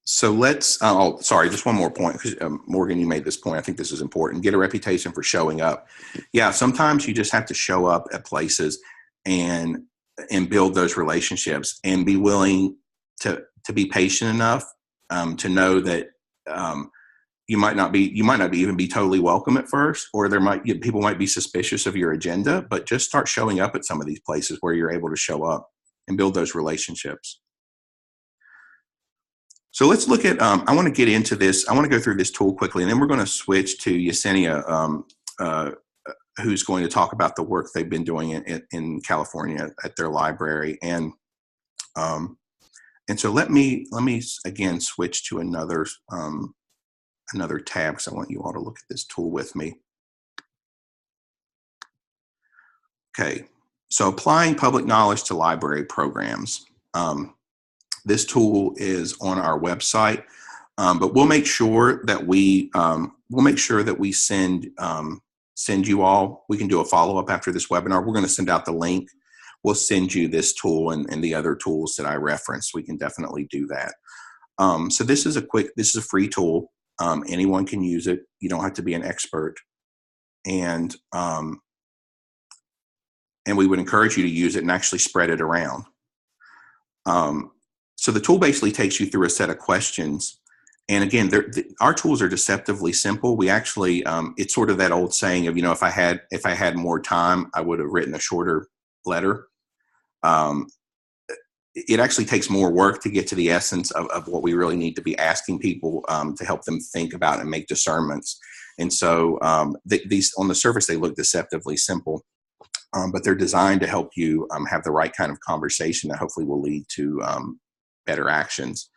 So let's, sorry, just one more point, because Morgan, you made this point. I think this is important. Get a reputation for showing up. Yeah, sometimes you just have to show up at places and build those relationships, and be willing to be patient enough to know that you might not even be totally welcome at first, or people might be suspicious of your agenda, but just start showing up at some of these places where you're able to show up and build those relationships. So let's look at, I want to get into this. I want to go through this tool quickly, and then we're going to switch to Yesenia, who's going to talk about the work they've been doing in California at their library. And so let me again switch to another tab, because I want you all to look at this tool with me. Okay, so applying public knowledge to library programs. This tool is on our website, but we'll make sure that we we'll make sure that we send you all. We can do a follow-up after this webinar. We're going to send out the link. We'll send you this tool and the other tools that I referenced. We can definitely do that. So this is a free tool. Anyone can use it. You don't have to be an expert. And we would encourage you to use it and actually spread it around. So the tool basically takes you through a set of questions. And again, our tools are deceptively simple. We actually, it's sort of that old saying of, if I had more time, I would have written a shorter letter. It actually takes more work to get to the essence of what we really need to be asking people to help them think about and make discernments. And so these, on the surface, they look deceptively simple, but they're designed to help you have the right kind of conversation that hopefully will lead to better actions.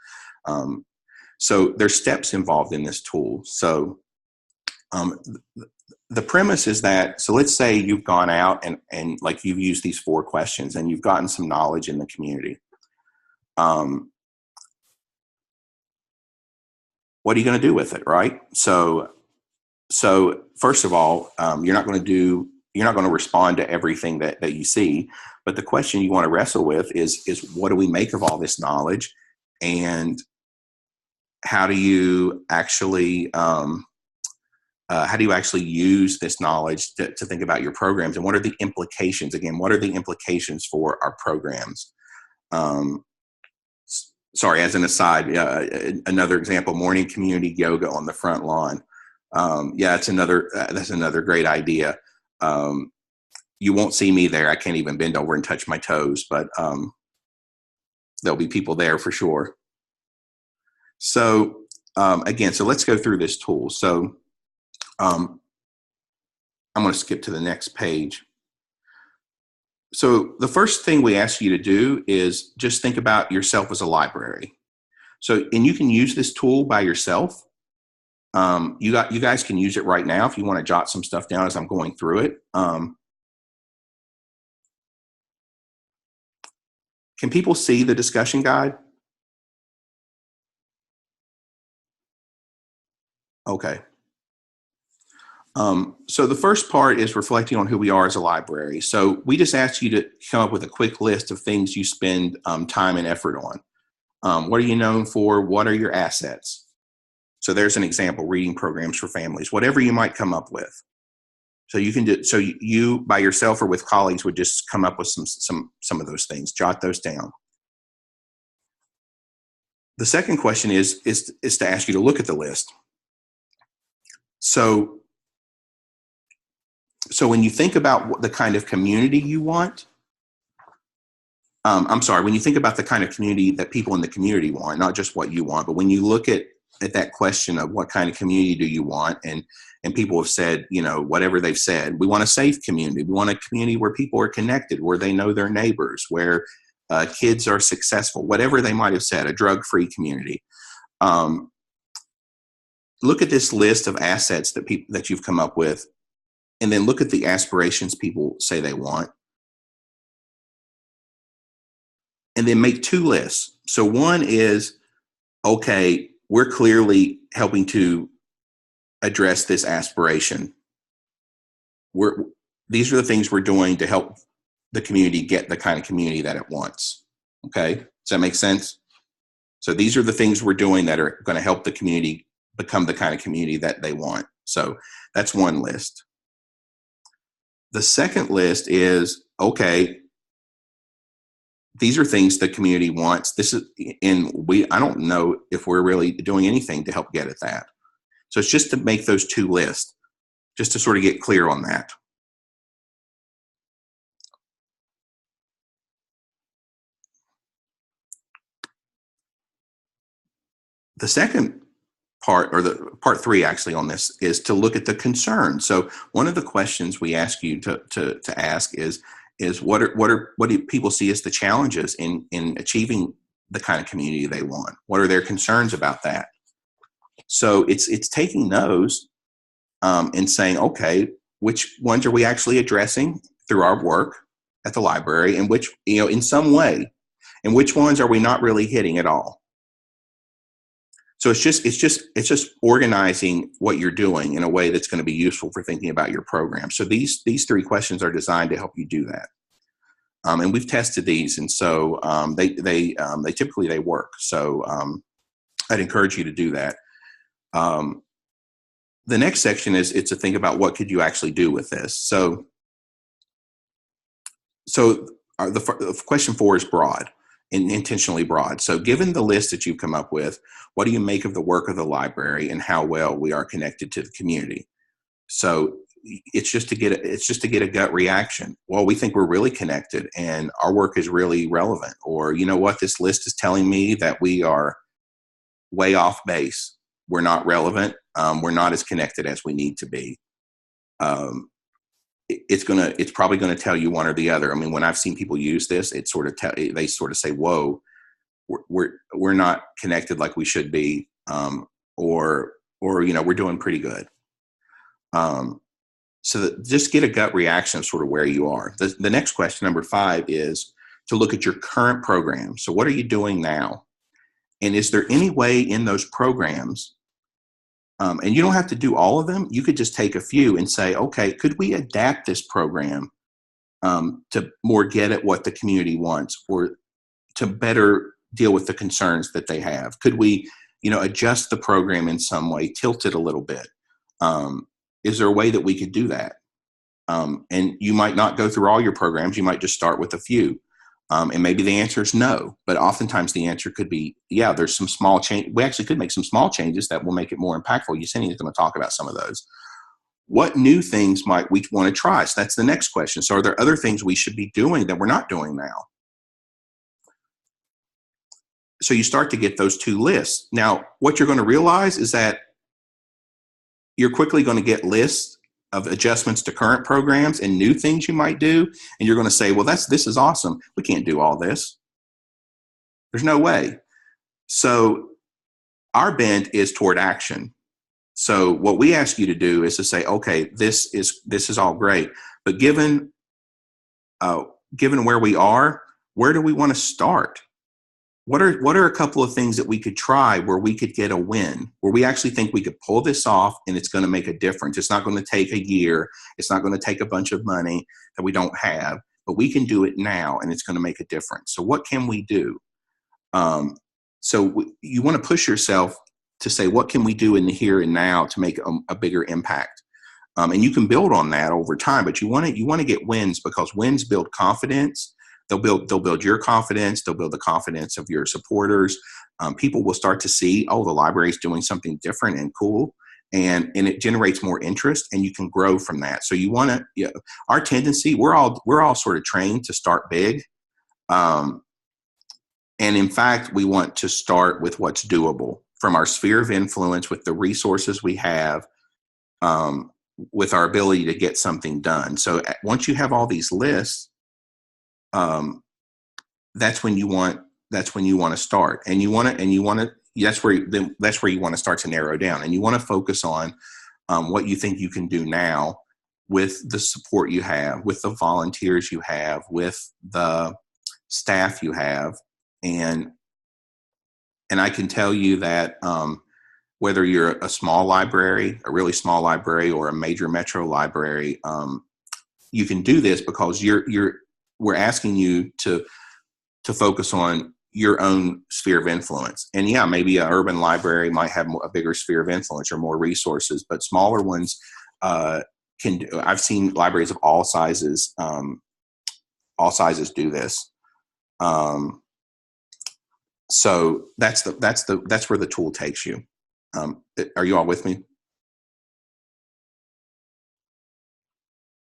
So there's steps involved in this tool. So the premise is that, so let's say you've gone out and like you've used these 4 questions and you've gotten some knowledge in the community. What are you going to do with it, right? So first of all, you're not going to respond to everything that you see, but the question you want to wrestle with is what do we make of all this knowledge, and how do you actually use this knowledge to think about your programs, and what are the implications? Again, what are the implications for our programs? Sorry, as an aside, another example: morning community yoga on the front lawn. That's another great idea. You won't see me there. I can't even bend over and touch my toes, but there'll be people there for sure. So again, so let's go through this tool. So I'm going to skip to the next page. So the first thing we ask you to do is just think about yourself as a library. So, and you can use this tool by yourself. You guys can use it right now if you want to jot some stuff down as I'm going through it. Can people see the discussion guide? Okay. So the first part is reflecting on who we are as a library. So we just asked you to come up with a quick list of things you spend time and effort on. What are you known for? What are your assets? So there's an example: reading programs for families, whatever you might come up with. So you can do, so you by yourself or with colleagues would just come up with some of those things, jot those down. The second question is to ask you to look at the list. So when you think about what the kind of community you want, when you think about the kind of community that people in the community want, not just what you want, but when you look at that question of what kind of community do you want, and people have said, whatever they've said, we want a safe community. We want a community where people are connected, where they know their neighbors, where kids are successful, whatever they might have said, a drug-free community. Look at this list of assets that you've come up with, and then look at the aspirations people say they want. And then make 2 lists. So one is, okay, we're clearly helping to address this aspiration. These are the things we're doing to help the community get the kind of community that it wants. Okay, does that make sense? So these are the things we're doing that are going to help the community become the kind of community that they want. So that's one list. The second list is, okay, these are things the community wants. I don't know if we're really doing anything to help get at that. So it's just to make those 2 lists, just to sort of get clear on that. The second part, or the part 3 actually on this, is to look at the concerns. So one of the questions we ask you to ask is what do people see as the challenges in achieving the kind of community they want? What are their concerns about that? So it's taking those and saying, okay, which ones are we actually addressing through our work at the library, and which, in some way, and which ones are we not really hitting at all? So it's just organizing what you're doing in a way that's going to be useful for thinking about your program. So these three questions are designed to help you do that. And we've tested these, and so they typically they work. So I'd encourage you to do that. The next section is it's to think about what could you actually do with this. So the question 4 is broad and intentionally broad. So given the list that you've come up with, what do you make of the work of the library and how well we are connected to the community? So it's just to get a gut reaction. Well, we think we're really connected and our work is really relevant. Or, you know what, this list is telling me that we are way off base. We're not relevant. We're not as connected as we need to be. It's probably going to tell you one or the other. I mean, when I've seen people use this, they sort of say, "Whoa, we're not connected like we should be," or we're doing pretty good. Just get a gut reaction of sort of where you are. The next question, number 5, is to look at your current program. So what are you doing now? And is there any way in those programs, and you don't have to do all of them, you could just take a few and say, okay, could we adapt this program to more get at what the community wants or to better deal with the concerns that they have? Could we, adjust the program in some way, tilt it a little bit? Is there a way that we could do that? And you might not go through all your programs. You might just start with a few. And maybe the answer is no, but oftentimes the answer could be, yeah, there's some small change. We actually could make some small changes that will make it more impactful. Yesenia is going to talk about some of those. What new things might we want to try? So that's the next question. So are there other things we should be doing that we're not doing now? So you start to get those 2 lists. Now, what you're going to realize is that you're quickly going to get lists of adjustments to current programs and new things you might do. And you're going to say, well, this is awesome. We can't do all this. There's no way. So our bent is toward action. So what we ask you to do is to say, okay, this is all great, but given where we are, where do we want to start? What are a couple of things that we could try where we could get a win, where we actually think we could pull this off and it's going to make a difference? It's not going to take a year. It's not going to take a bunch of money that we don't have, but we can do it now and it's going to make a difference. So what can we do? You want to push yourself to say, what can we do in the here and now to make a bigger impact? And you can build on that over time, but you want to get wins, because wins build confidence. They'll build your confidence. They'll build the confidence of your supporters. People will start to see, oh, the library is doing something different and cool, and it generates more interest, and you can grow from that. So you want to. Our tendency, we're all sort of trained to start big, and in fact, we want to start with what's doable from our sphere of influence, with the resources we have, with our ability to get something done. So once you have all these lists, that's when you want to start, that's where you want to start to narrow down, and you want to focus on what you think you can do now with the support you have, with the volunteers you have, with the staff you have, and I can tell you that whether you're a small library, a really small library, or a major metro library, you can do this because we're asking you to focus on your own sphere of influence. And yeah, maybe an urban library might have a bigger sphere of influence or more resources, but smaller ones can do. I've seen libraries of all sizes do this. So that's where the tool takes you. Are you all with me?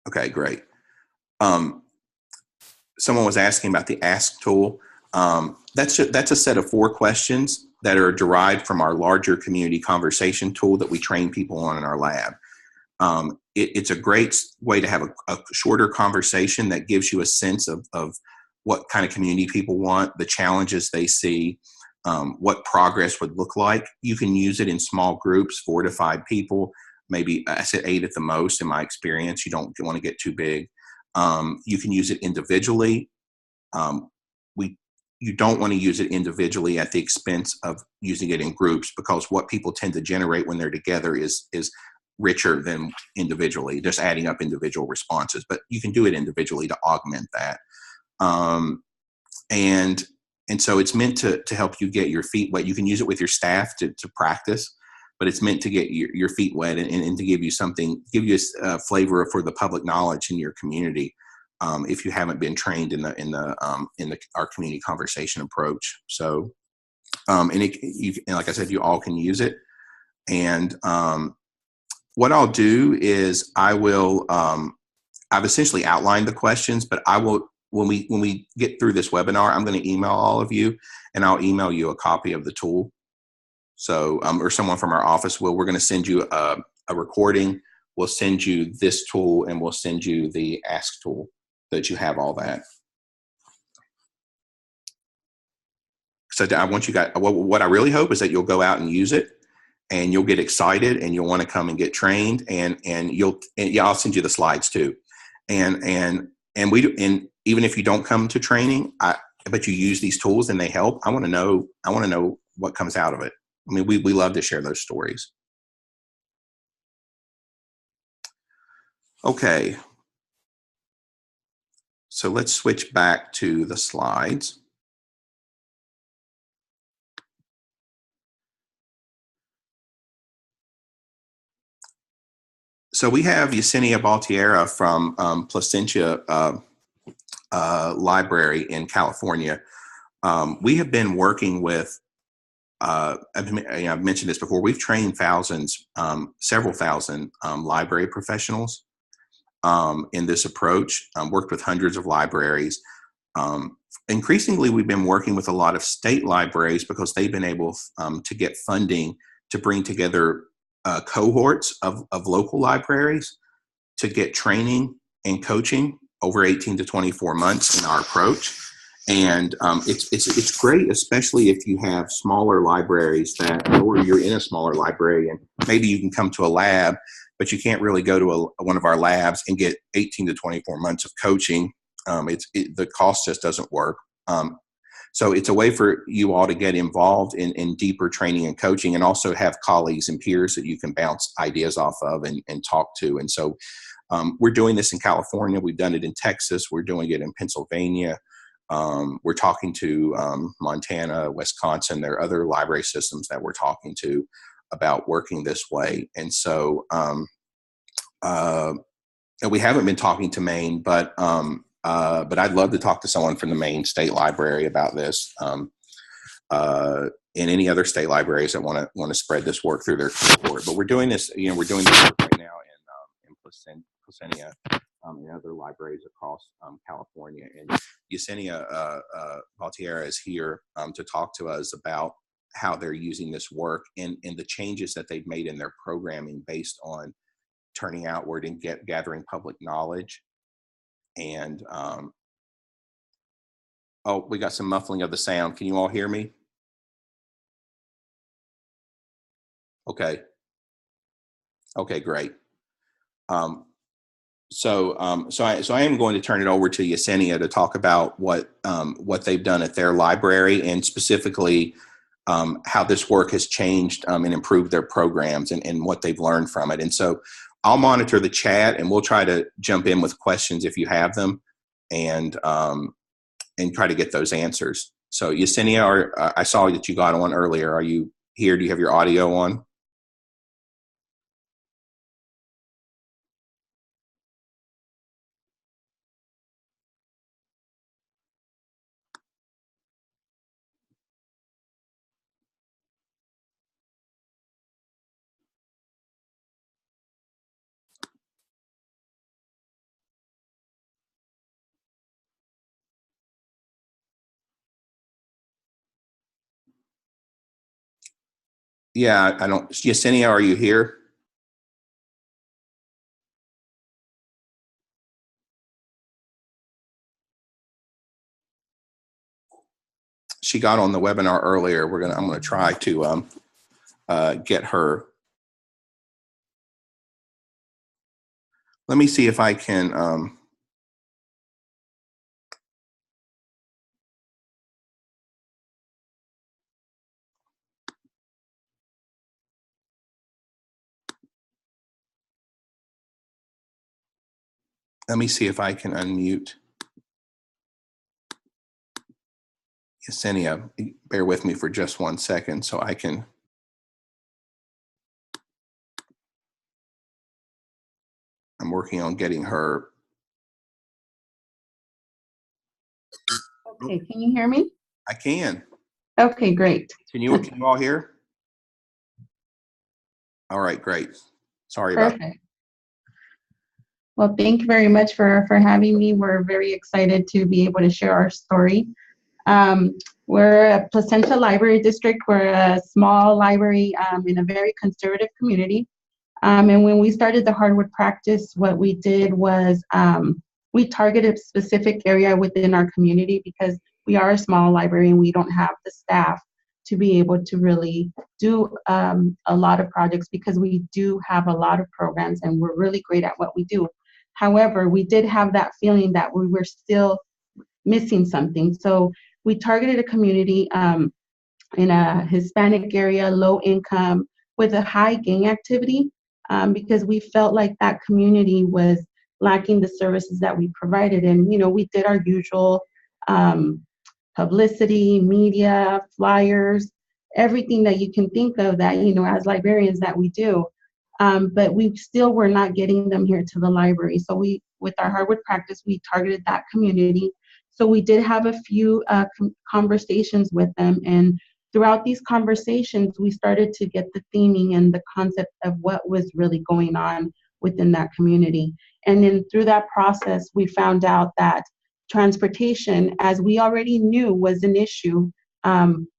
Okay, great. Someone was asking about the Ask tool. That's a set of 4 questions that are derived from our larger community conversation tool that we train people on in our lab. It's a great way to have a shorter conversation that gives you a sense of what kind of community people want, the challenges they see, what progress would look like. You can use it in small groups, 4 to 5 people, maybe I said 8 at the most in my experience. You don't want to get too big. You can use it individually. you don't want to use it individually at the expense of using it in groups, because what people tend to generate when they're together is richer than individually, just adding up individual responses. But you can do it individually to augment that. Um, and so it's meant to help you get your feet wet. You can use it with your staff to practice, but it's meant to get your feet wet, and to give you something, give you a flavor for the public knowledge in your community. If you haven't been trained in our community conversation approach. So, and like I said, you all can use it. And what I'll do is I've essentially outlined the questions, but I will, when we get through this webinar, I'm going to email all of you, and I'll email you a copy of the tool. So, or someone from our office we're going to send you a recording. We'll send you this tool, and we'll send you the Ask tool, that you have all that. So I want you guys, what I really hope is that you'll go out and use it, and you'll get excited, and you'll want to come and get trained, and I'll send you the slides too. And even if you don't come to training, but you use these tools and they help, I want to know what comes out of it. I mean, we love to share those stories. Okay. So let's switch back to the slides. So we have Yesenia Baltiera from Placentia Library in California. We have been working with, I've mentioned this before, we've trained several thousand library professionals in this approach, worked with hundreds of libraries. Increasingly, we've been working with a lot of state libraries, because they've been able to get funding to bring together cohorts of local libraries to get training and coaching over 18 to 24 months in our approach. And it's great, especially if you have smaller libraries or you're in a smaller library, and maybe you can come to a lab, but you can't really go to one of our labs and get 18 to 24 months of coaching. The cost just doesn't work. So it's a way for you all to get involved in deeper training and coaching, and also have colleagues and peers that you can bounce ideas off of and talk to. And so we're doing this in California. We've done it in Texas. We're doing it in Pennsylvania. We're talking to Montana, Wisconsin. There are other library systems that we're talking to about working this way. And so and we haven't been talking to Maine, but I'd love to talk to someone from the Maine State Library about this, and any other state libraries that want to spread this work through their cohort. But we're doing this, we're doing this work right now in Placentia, and other libraries across California. And Yesenia Baltiera is here to talk to us about how they're using this work, and the changes that they've made in their programming based on turning outward and gathering public knowledge. And oh, we got some muffling of the sound. Can you all hear me? Okay. Okay, great. So I am going to turn it over to Yesenia to talk about what they've done at their library, and specifically how this work has changed and improved their programs, and what they've learned from it. And so I'll monitor the chat, and we'll try to jump in with questions if you have them, and try to get those answers. So Yesenia, I saw that you got on earlier. Are you here? Do you have your audio on? Yeah, I don't. Yesenia, are you here? She got on the webinar earlier. I'm gonna try to get her. Let me see if I can. Let me see if I can unmute Yesenia. Bear with me for just 1 second so I can. I'm working on getting her. Okay, can you hear me? I can. Okay, great. Can you all hear? All right, great. Sorry about that. Perfect. Well, thank you very much for having me. We're very excited to be able to share our story. We're a Placentia Library District. We're a small library in a very conservative community. And when we started the Harwood practice, what we did was we targeted a specific area within our community because we are a small library and we don't have the staff to be able to really do a lot of projects, because we do have a lot of programs and we're really great at what we do. However, we did have that feeling that we were still missing something. So we targeted a community in a Hispanic area, low income, with a high gang activity, because we felt like that community was lacking the services that we provided. And, you know, we did our usual publicity, media, flyers, everything that you can think of that, you know, as librarians that we do. But we still were not getting them here to the library. So we, with our Harwood practice, we targeted that community. So we did have a few conversations with them, and throughout these conversations, we started to get the theming and the concept of what was really going on within that community. And then through that process, we found out that transportation, as we already knew was an issue,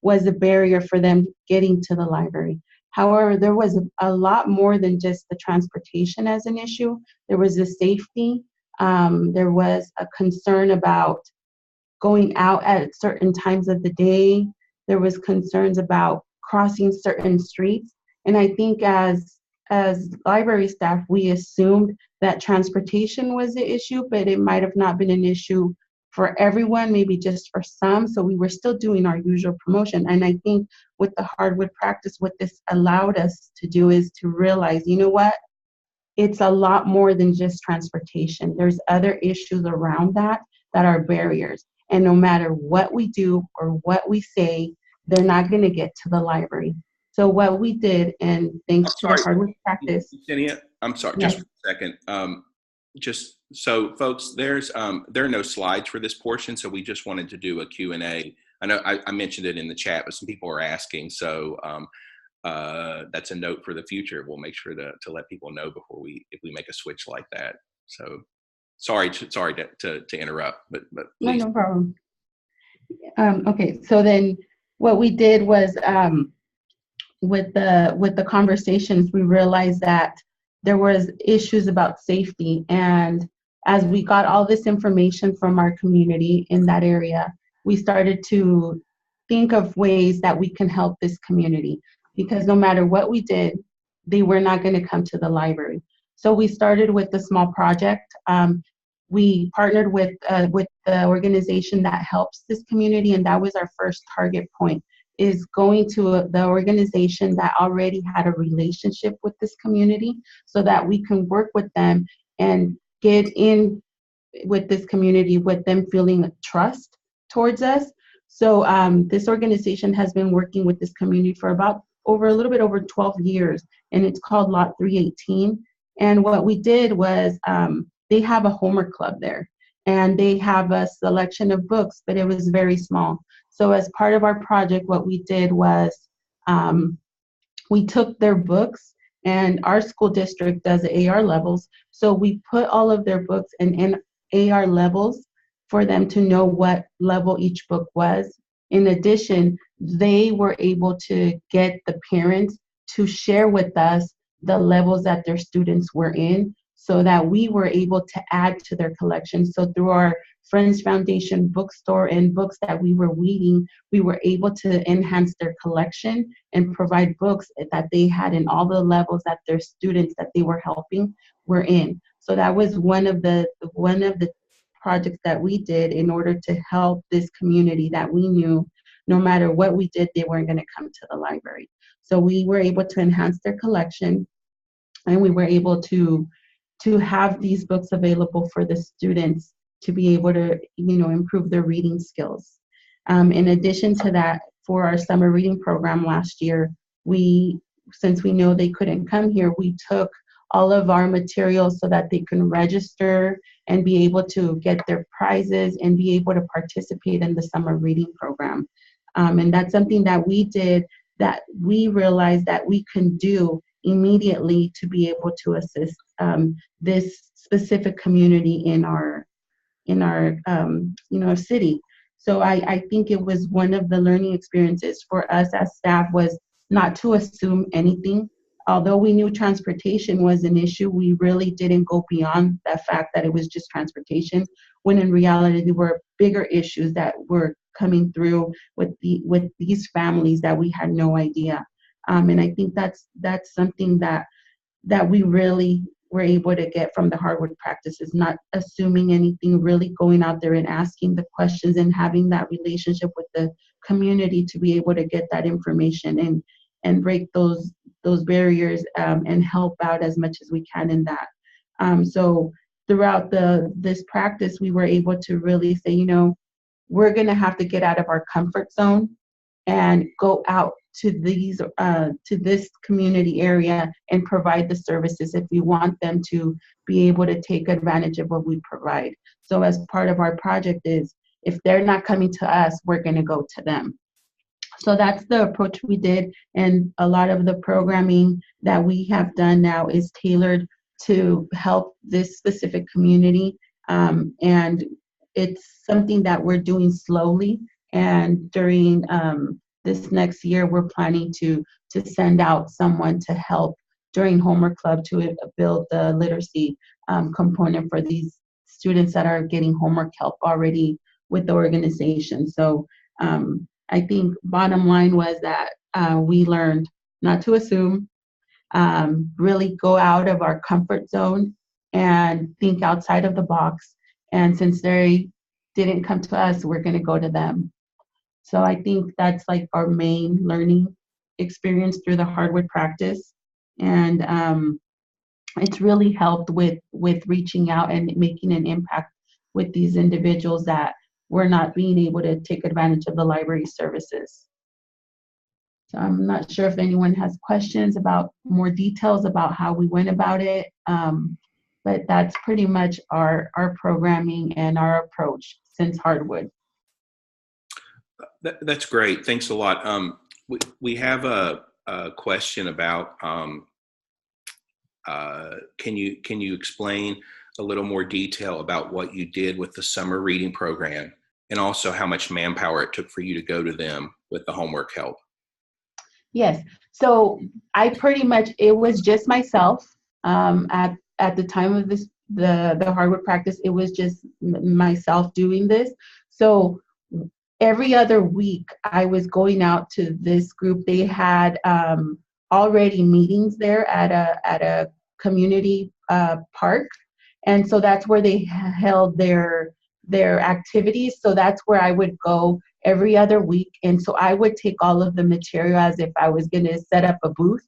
was a barrier for them getting to the library. However, there was a lot more than just the transportation as an issue. There was the safety. There was a concern about going out at certain times of the day. There was concerns about crossing certain streets. And I think as library staff, we assumed that transportation was the issue, but it might have not been an issue for everyone, maybe just for some. So we were still doing our usual promotion. And I think with the Harwood practice, what this allowed us to do is to realize, you know what? It's a lot more than just transportation. There's other issues around that are barriers. And no matter what we do or what we say, they're not going to get to the library. So what we did, and thanks to the Harwood practice. Yesenia, I'm sorry, Yes. just 1 second. Just so folks, there are no slides for this portion, so we just wanted to do a Q&A. I know I mentioned it in the chat, but some people are asking, so that's a note for the future. We'll make sure to let people know before if we make a switch like that. So sorry to interrupt, but please. No problem. Okay, so then what we did was with the conversations, we realized that there was issues about safety. And as we got all this information from our community in that area, we started to think of ways that we can help this community, because no matter what we did, they were not going to come to the library. So we started with a small project. We partnered with the organization that helps this community, and that was our first target point, is going to the organization that already had a relationship with this community, so that we can work with them and get in with this community with them feeling a trust towards us. So this organization has been working with this community for about a little bit over 12 years, and it's called Lot 318. And what we did was they have a homework club there, and they have a selection of books, but it was very small. So as part of our project, what we did was we took their books, and our school district does AR levels. So we put all of their books in AR levels for them to know what level each book was. In addition, they were able to get the parents to share with us the levels that their students were in, so that we were able to add to their collection. So through our Friends Foundation bookstore and books that we were weeding, we were able to enhance their collection and provide books that they had in all the levels that their students that they were helping were in. So that was one of the projects that we did in order to help this community that we knew no matter what we did, they weren't going to come to the library. So we were able to enhance their collection, and we were able to to have these books available for the students to be able to, improve their reading skills. In addition to that, for our summer reading program last year, since we know they couldn't come here, we took all of our materials so that they can register and be able to get their prizes and be able to participate in the summer reading program. And that's something that we did, that we realized that we can do immediately to be able to assist this specific community in our city. So I think it was one of the learning experiences for us as staff was not to assume anything. Although we knew transportation was an issue, we really didn't go beyond the fact that it was just transportation, when in reality there were bigger issues that were coming through with these families that we had no idea. And I think that's something that we really were able to get from the Harwood practices, not assuming anything, really going out there and asking the questions and having that relationship with the community to be able to get that information and break those barriers and help out as much as we can in that. So throughout this practice, we were able to really say, we're going to have to get out of our comfort zone and go out to this community area and provide the services if we want them to be able to take advantage of what we provide. So as part of our project is, if they're not coming to us, we're going to go to them. So that's the approach we did, and a lot of the programming that we have done now is tailored to help this specific community, and it's something that we're doing slowly. And during this next year, we're planning to send out someone to help during homework club to build the literacy component for these students that are getting homework help already with the organization. So I think bottom line was that we learned not to assume, really go out of our comfort zone and think outside of the box. And since they didn't come to us, we're going to go to them. So I think that's like our main learning experience through the Harwood practice. And it's really helped with reaching out and making an impact with these individuals that were not being able to take advantage of the library services. So I'm not sure if anyone has questions about more details about how we went about it, but that's pretty much our programming and our approach since Harwood. That's great. Thanks a lot. We have a question about can you explain a little more detail about what you did with the summer reading program, and also how much manpower it took for you to go to them with the homework help? Yes. So I pretty much, it was just myself at the time of the Harwood practice. It was just myself doing this. So every other week I was going out to this group. They had already meetings there at a community park, and so that's where they held their activities. So that's where I would go every other week, and so I would take all of the material as if I was going to set up a booth.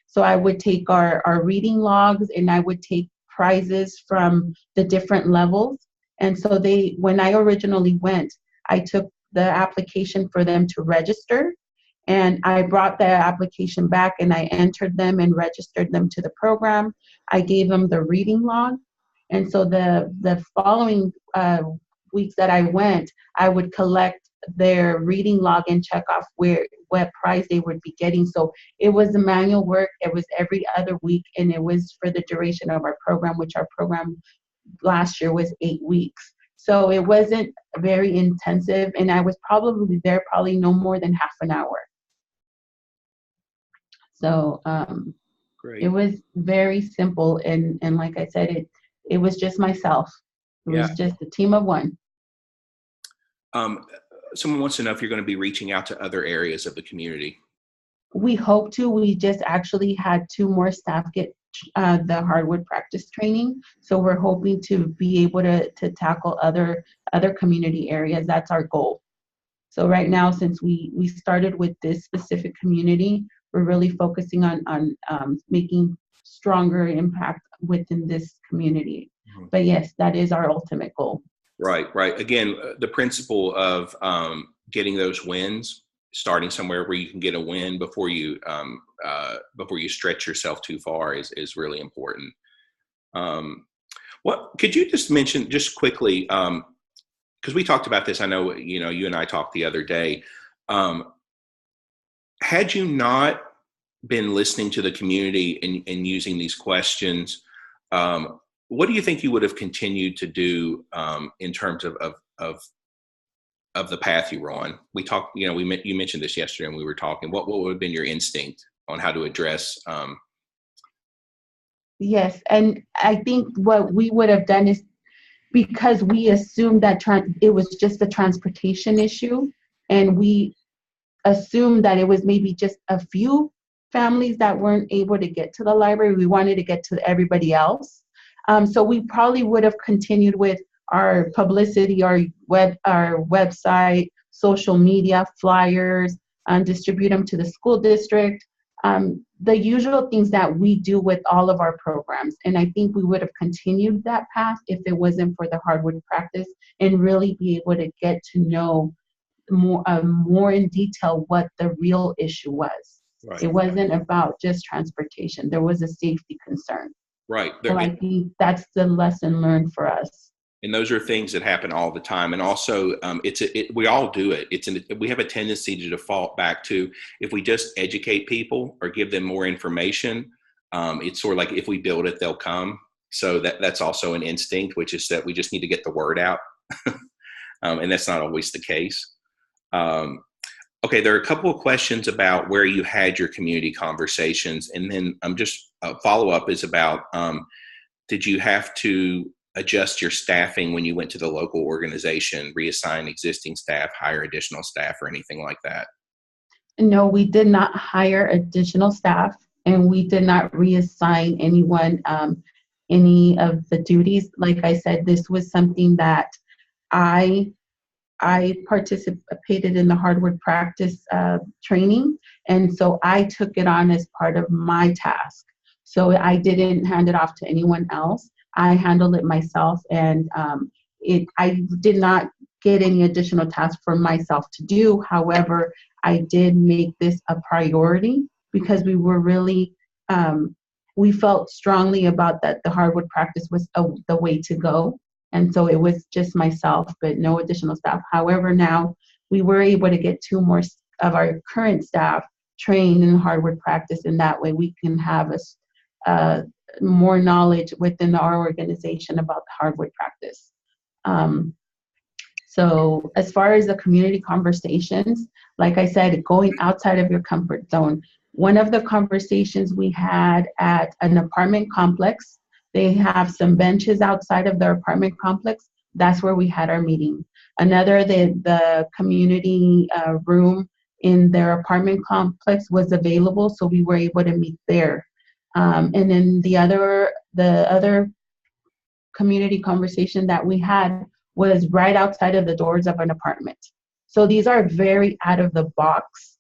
So I would take our reading logs, and I would take prizes from the different levels. And so when I originally went, I took the application for them to register, and I brought the application back and I entered them and registered them to the program. I gave them the reading log. And so the following weeks that I went, I would collect their reading log and check off what prize they would be getting. So it was the manual work. It was every other week, and it was for the duration of our program, which our program last year was 8 weeks. So it wasn't very intensive, and I was probably there no more than half an hour. So it was very simple, and like I said, it was just myself. It was just a team of one. Someone wants to know if you're going to be reaching out to other areas of the community. We hope to. We just actually had 2 more staff get the Harwood practice training, so we're hoping to be able to tackle other community areas. That's our goal. So right now, since we started with this specific community, we're really focusing on making stronger impact within this community. Mhm. But yes, that is our ultimate goal. Right, right. Again, the principle of getting those wins, starting somewhere where you can get a win before you stretch yourself too far is really important. What could you just mention just quickly? Because we talked about this. I know you and I talked the other day. Had you not been listening to the community and using these questions, what do you think you would have continued to do in terms of the path you were on? We talked, you mentioned this yesterday when we were talking. What would have been your instinct on how to address? Yes, and I think what we would have done is, because we assumed that it was just a transportation issue, and we assumed that it was maybe just a few families that weren't able to get to the library. We wanted to get to everybody else. So we probably would have continued with our publicity, our website, social media, flyers, and distribute them to the school district. The usual things that we do with all of our programs. And I think we would have continued that path if it wasn't for the Harwood practice, and really be able to get to know more in detail what the real issue was. Right. It wasn't about just transportation. There was a safety concern. Right. So I think that's the lesson learned for us. And those are things that happen all the time. And also, we all do it. We have a tendency to default back to, if we just educate people or give them more information, it's sort of like, if we build it, they'll come. So that's also an instinct, which is that we just need to get the word out. And that's not always the case. Okay, there are a couple of questions about where you had your community conversations. And then just a follow-up is about, did you have to adjust your staffing when you went to the local organization, reassign existing staff, hire additional staff, or anything like that? No, we did not hire additional staff, and we did not reassign anyone any of the duties. Like I said, this was something that I participated in the Harwood practice training, and so I took it on as part of my task. So I didn't hand it off to anyone else. I handled it myself, and I did not get any additional tasks for myself to do. However, I did make this a priority because we were really, we felt strongly about that the Harwood practice was the way to go. And so it was just myself, but no additional staff. However, now we were able to get 2 more of our current staff trained in Harwood practice, and that way we can have more knowledge within our organization about the Harwood practice. So as far as the community conversations, like I said, going outside of your comfort zone. One of the conversations we had at an apartment complex, they have some benches outside of their apartment complex. That's where we had our meeting. Another, the community room in their apartment complex was available, so we were able to meet there. And then the other community conversation that we had was right outside of the doors of an apartment. So these are very out of the box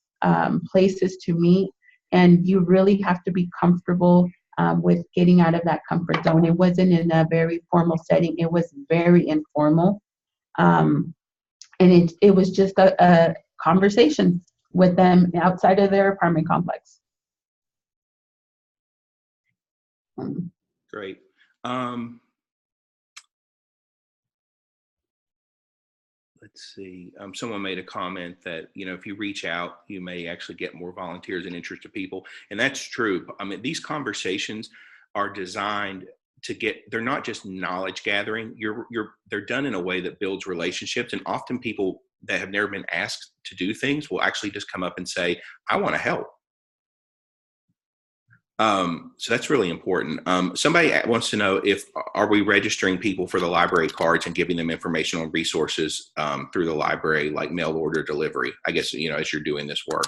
places to meet, and you really have to be comfortable with getting out of that comfort zone. It wasn't in a very formal setting. It was very informal. And it was just a conversation with them outside of their apartment complex. Great. Let's see. Someone made a comment that, if you reach out, you may actually get more volunteers and interested people. And that's true. I mean, these conversations are designed they're not just knowledge gathering. They're done in a way that builds relationships. And often people that have never been asked to do things will actually just come up and say, I want to help. So that's really important. Somebody wants to know, are we registering people for the library cards and giving them information on resources through the library, like mail order delivery, I guess, as you're doing this work?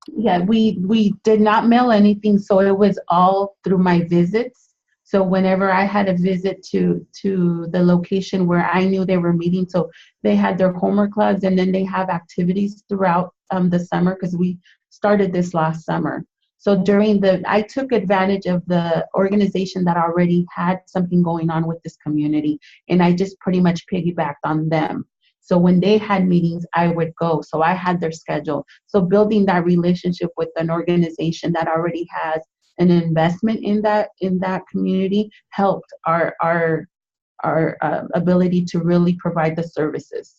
Yeah, we did not mail anything. So it was all through my visits. So whenever I had a visit to the location where I knew they were meeting, so they had their homework clubs, and then they have activities throughout the summer, because we started this last summer. So I took advantage of the organization that already had something going on with this community, and I just pretty much piggybacked on them. So when they had meetings, I would go. So I had their schedule. So building that relationship with an organization that already has an investment in that community helped our ability to really provide the services.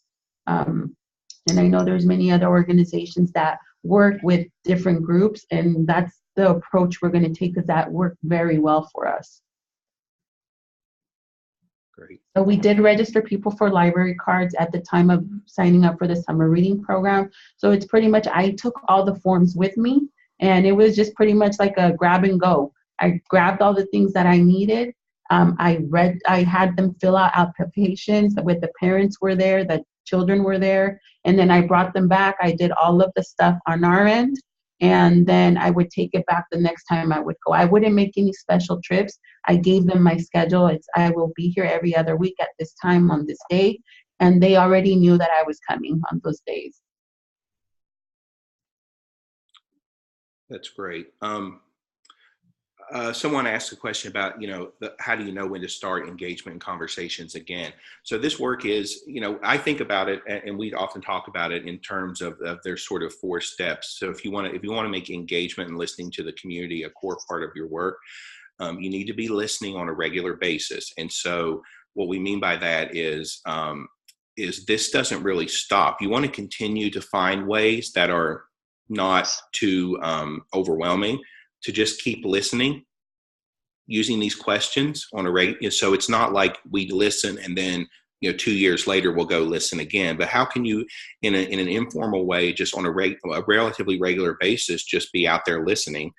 And I know there's many other organizations that work with different groups, and that's the approach we're going to take, because that worked very well for us. Great. So we did register people for library cards at the time of signing up for the summer reading program. So it's pretty much, I took all the forms with me, and it was just pretty much like a grab and go. I grabbed all the things that I needed. I had them fill out applications with the parents were there, the children were there, and then I brought them back. I did all of the stuff on our end, and then I would take it back the next time I would go. I wouldn't make any special trips. I gave them my schedule. I will be here every other week at this time on this day, and they already knew that I was coming on those days. That's great. Someone asked a question about, how do you know when to start engagement and conversations again? So this work is, I think about it, and we often talk about it in terms of there's sort of 4 steps. So if you want to make engagement and listening to the community a core part of your work, you need to be listening on a regular basis. And so what we mean by that is this doesn't really stop. You want to continue to find ways that are not too overwhelming, to just keep listening, using these questions on a regular. So it's not like we listen and then 2 years later we'll go listen again. But how can you, in an informal way, just on a relatively regular basis, just be out there listening?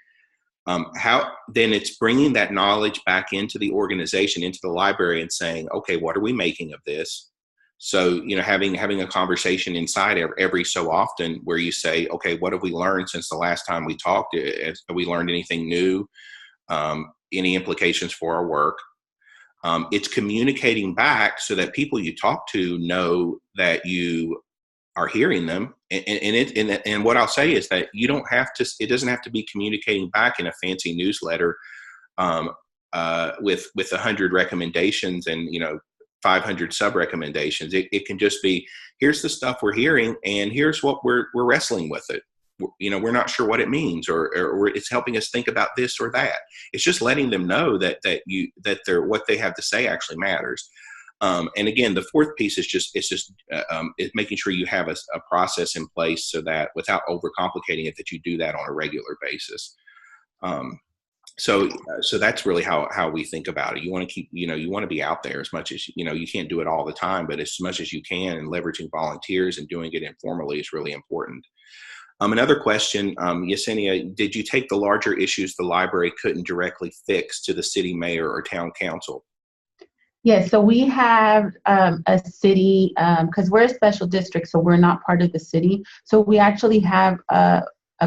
How then it's bringing that knowledge back into the organization, into the library, and saying, okay, what are we making of this? So, having a conversation inside every so often where you say, okay, what have we learned since the last time we talked? Have we learned anything new? Any implications for our work? It's communicating back so that people you talk to know that you are hearing them. And what I'll say is that you don't have to, it doesn't have to be communicating back in a fancy newsletter with 100 recommendations and, 500 sub recommendations. It can just be, here's the stuff we're hearing, and here's what we're wrestling with it. We're not sure what it means, or it's helping us think about this or that. It's just letting them know that what they have to say actually matters. And again, the 4th piece is it's making sure you have a process in place so that without overcomplicating it, that you do that on a regular basis. So that's really how we think about it. You want to keep, you want to be out there as much as, you can't do it all the time, but as much as you can, and leveraging volunteers and doing it informally is really important. Another question, Yesenia, did you take the larger issues the library couldn't directly fix to the city mayor or town council? Yes, so we have a city, because we're a special district, so we're not part of the city. So we actually have a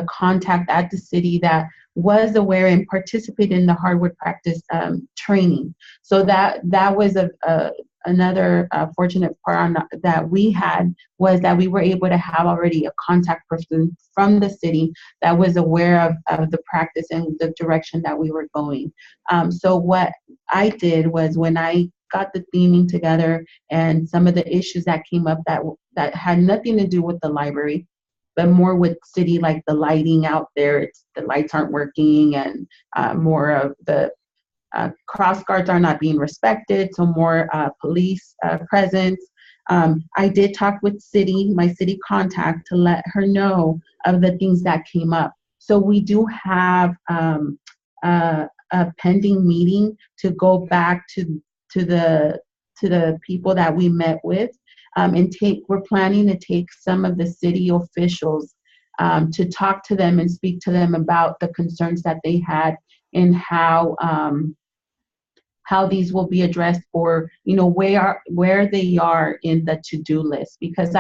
contact at the city that was aware and participated in the Harwood practice training. So that was another fortunate part that we had, was that we were able to have already a contact person from the city that was aware of the practice and the direction that we were going. So what I did was, when I got the theming together and some of the issues that came up that had nothing to do with the library, but more with city, like the lighting out there, the lights aren't working, and more of the cross guards are not being respected, so more police presence. I did talk with my city contact, to let her know of the things that came up. So we do have a pending meeting to go back to the people that we met with. We're planning to take some of the city officials to talk to them and speak to them about the concerns that they had, and how these will be addressed, or where they are in the to-do list. Because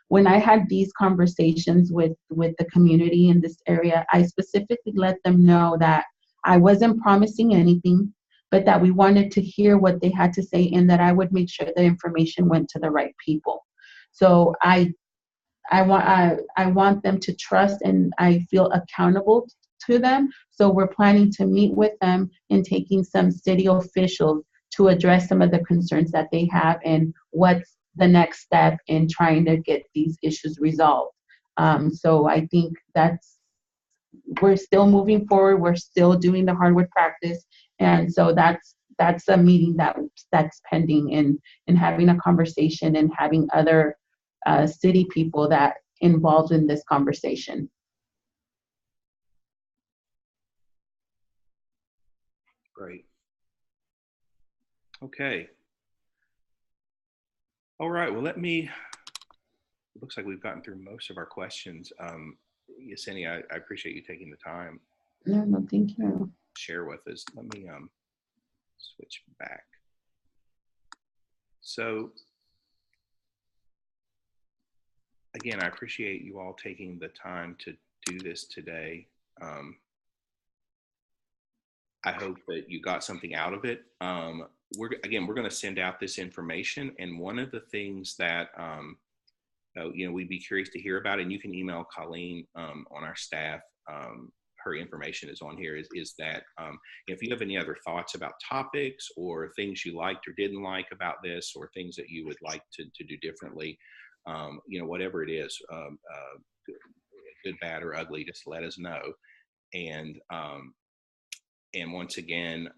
when I had these conversations with the community in this area, I specifically let them know that I wasn't promising anything, but that we wanted to hear what they had to say, and that I would make sure the information went to the right people. So I want them to trust, and I feel accountable to them. So we're planning to meet with them and taking some city officials to address some of the concerns that they have and what's the next step in trying to get these issues resolved. So I think we're still moving forward. We're still doing the Harwood practice, and so that's a meeting that's pending, and having a conversation and having other city people that involved in this conversation. Great. Okay. All right. Well, it looks like we've gotten through most of our questions. Yesenia, I appreciate you taking the time No, thank you. to share with us. Let me switch back. So again, I appreciate you all taking the time to do this today. I hope that you got something out of it. We're going to send out this information, and one of the things that we'd be curious to hear about, and you can email Colleen on our staff. Her information is on here. Is that if you have any other thoughts about topics or things you liked or didn't like about this, or things that you would like to do differently, whatever it is, good, bad, or ugly, just let us know. And once again,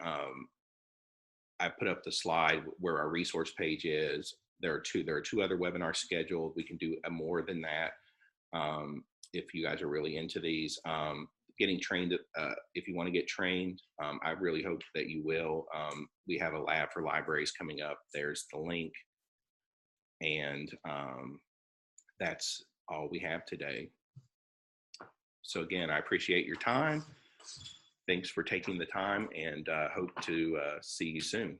I put up the slide where our resource page is. There are two other webinars scheduled. We can do more than that if you guys are really into these. Getting trained, if you want to get trained, I really hope that you will. We have a lab for libraries coming up. There's the link. And that's all we have today. So again, I appreciate your time. Thanks for taking the time, and hope to see you soon.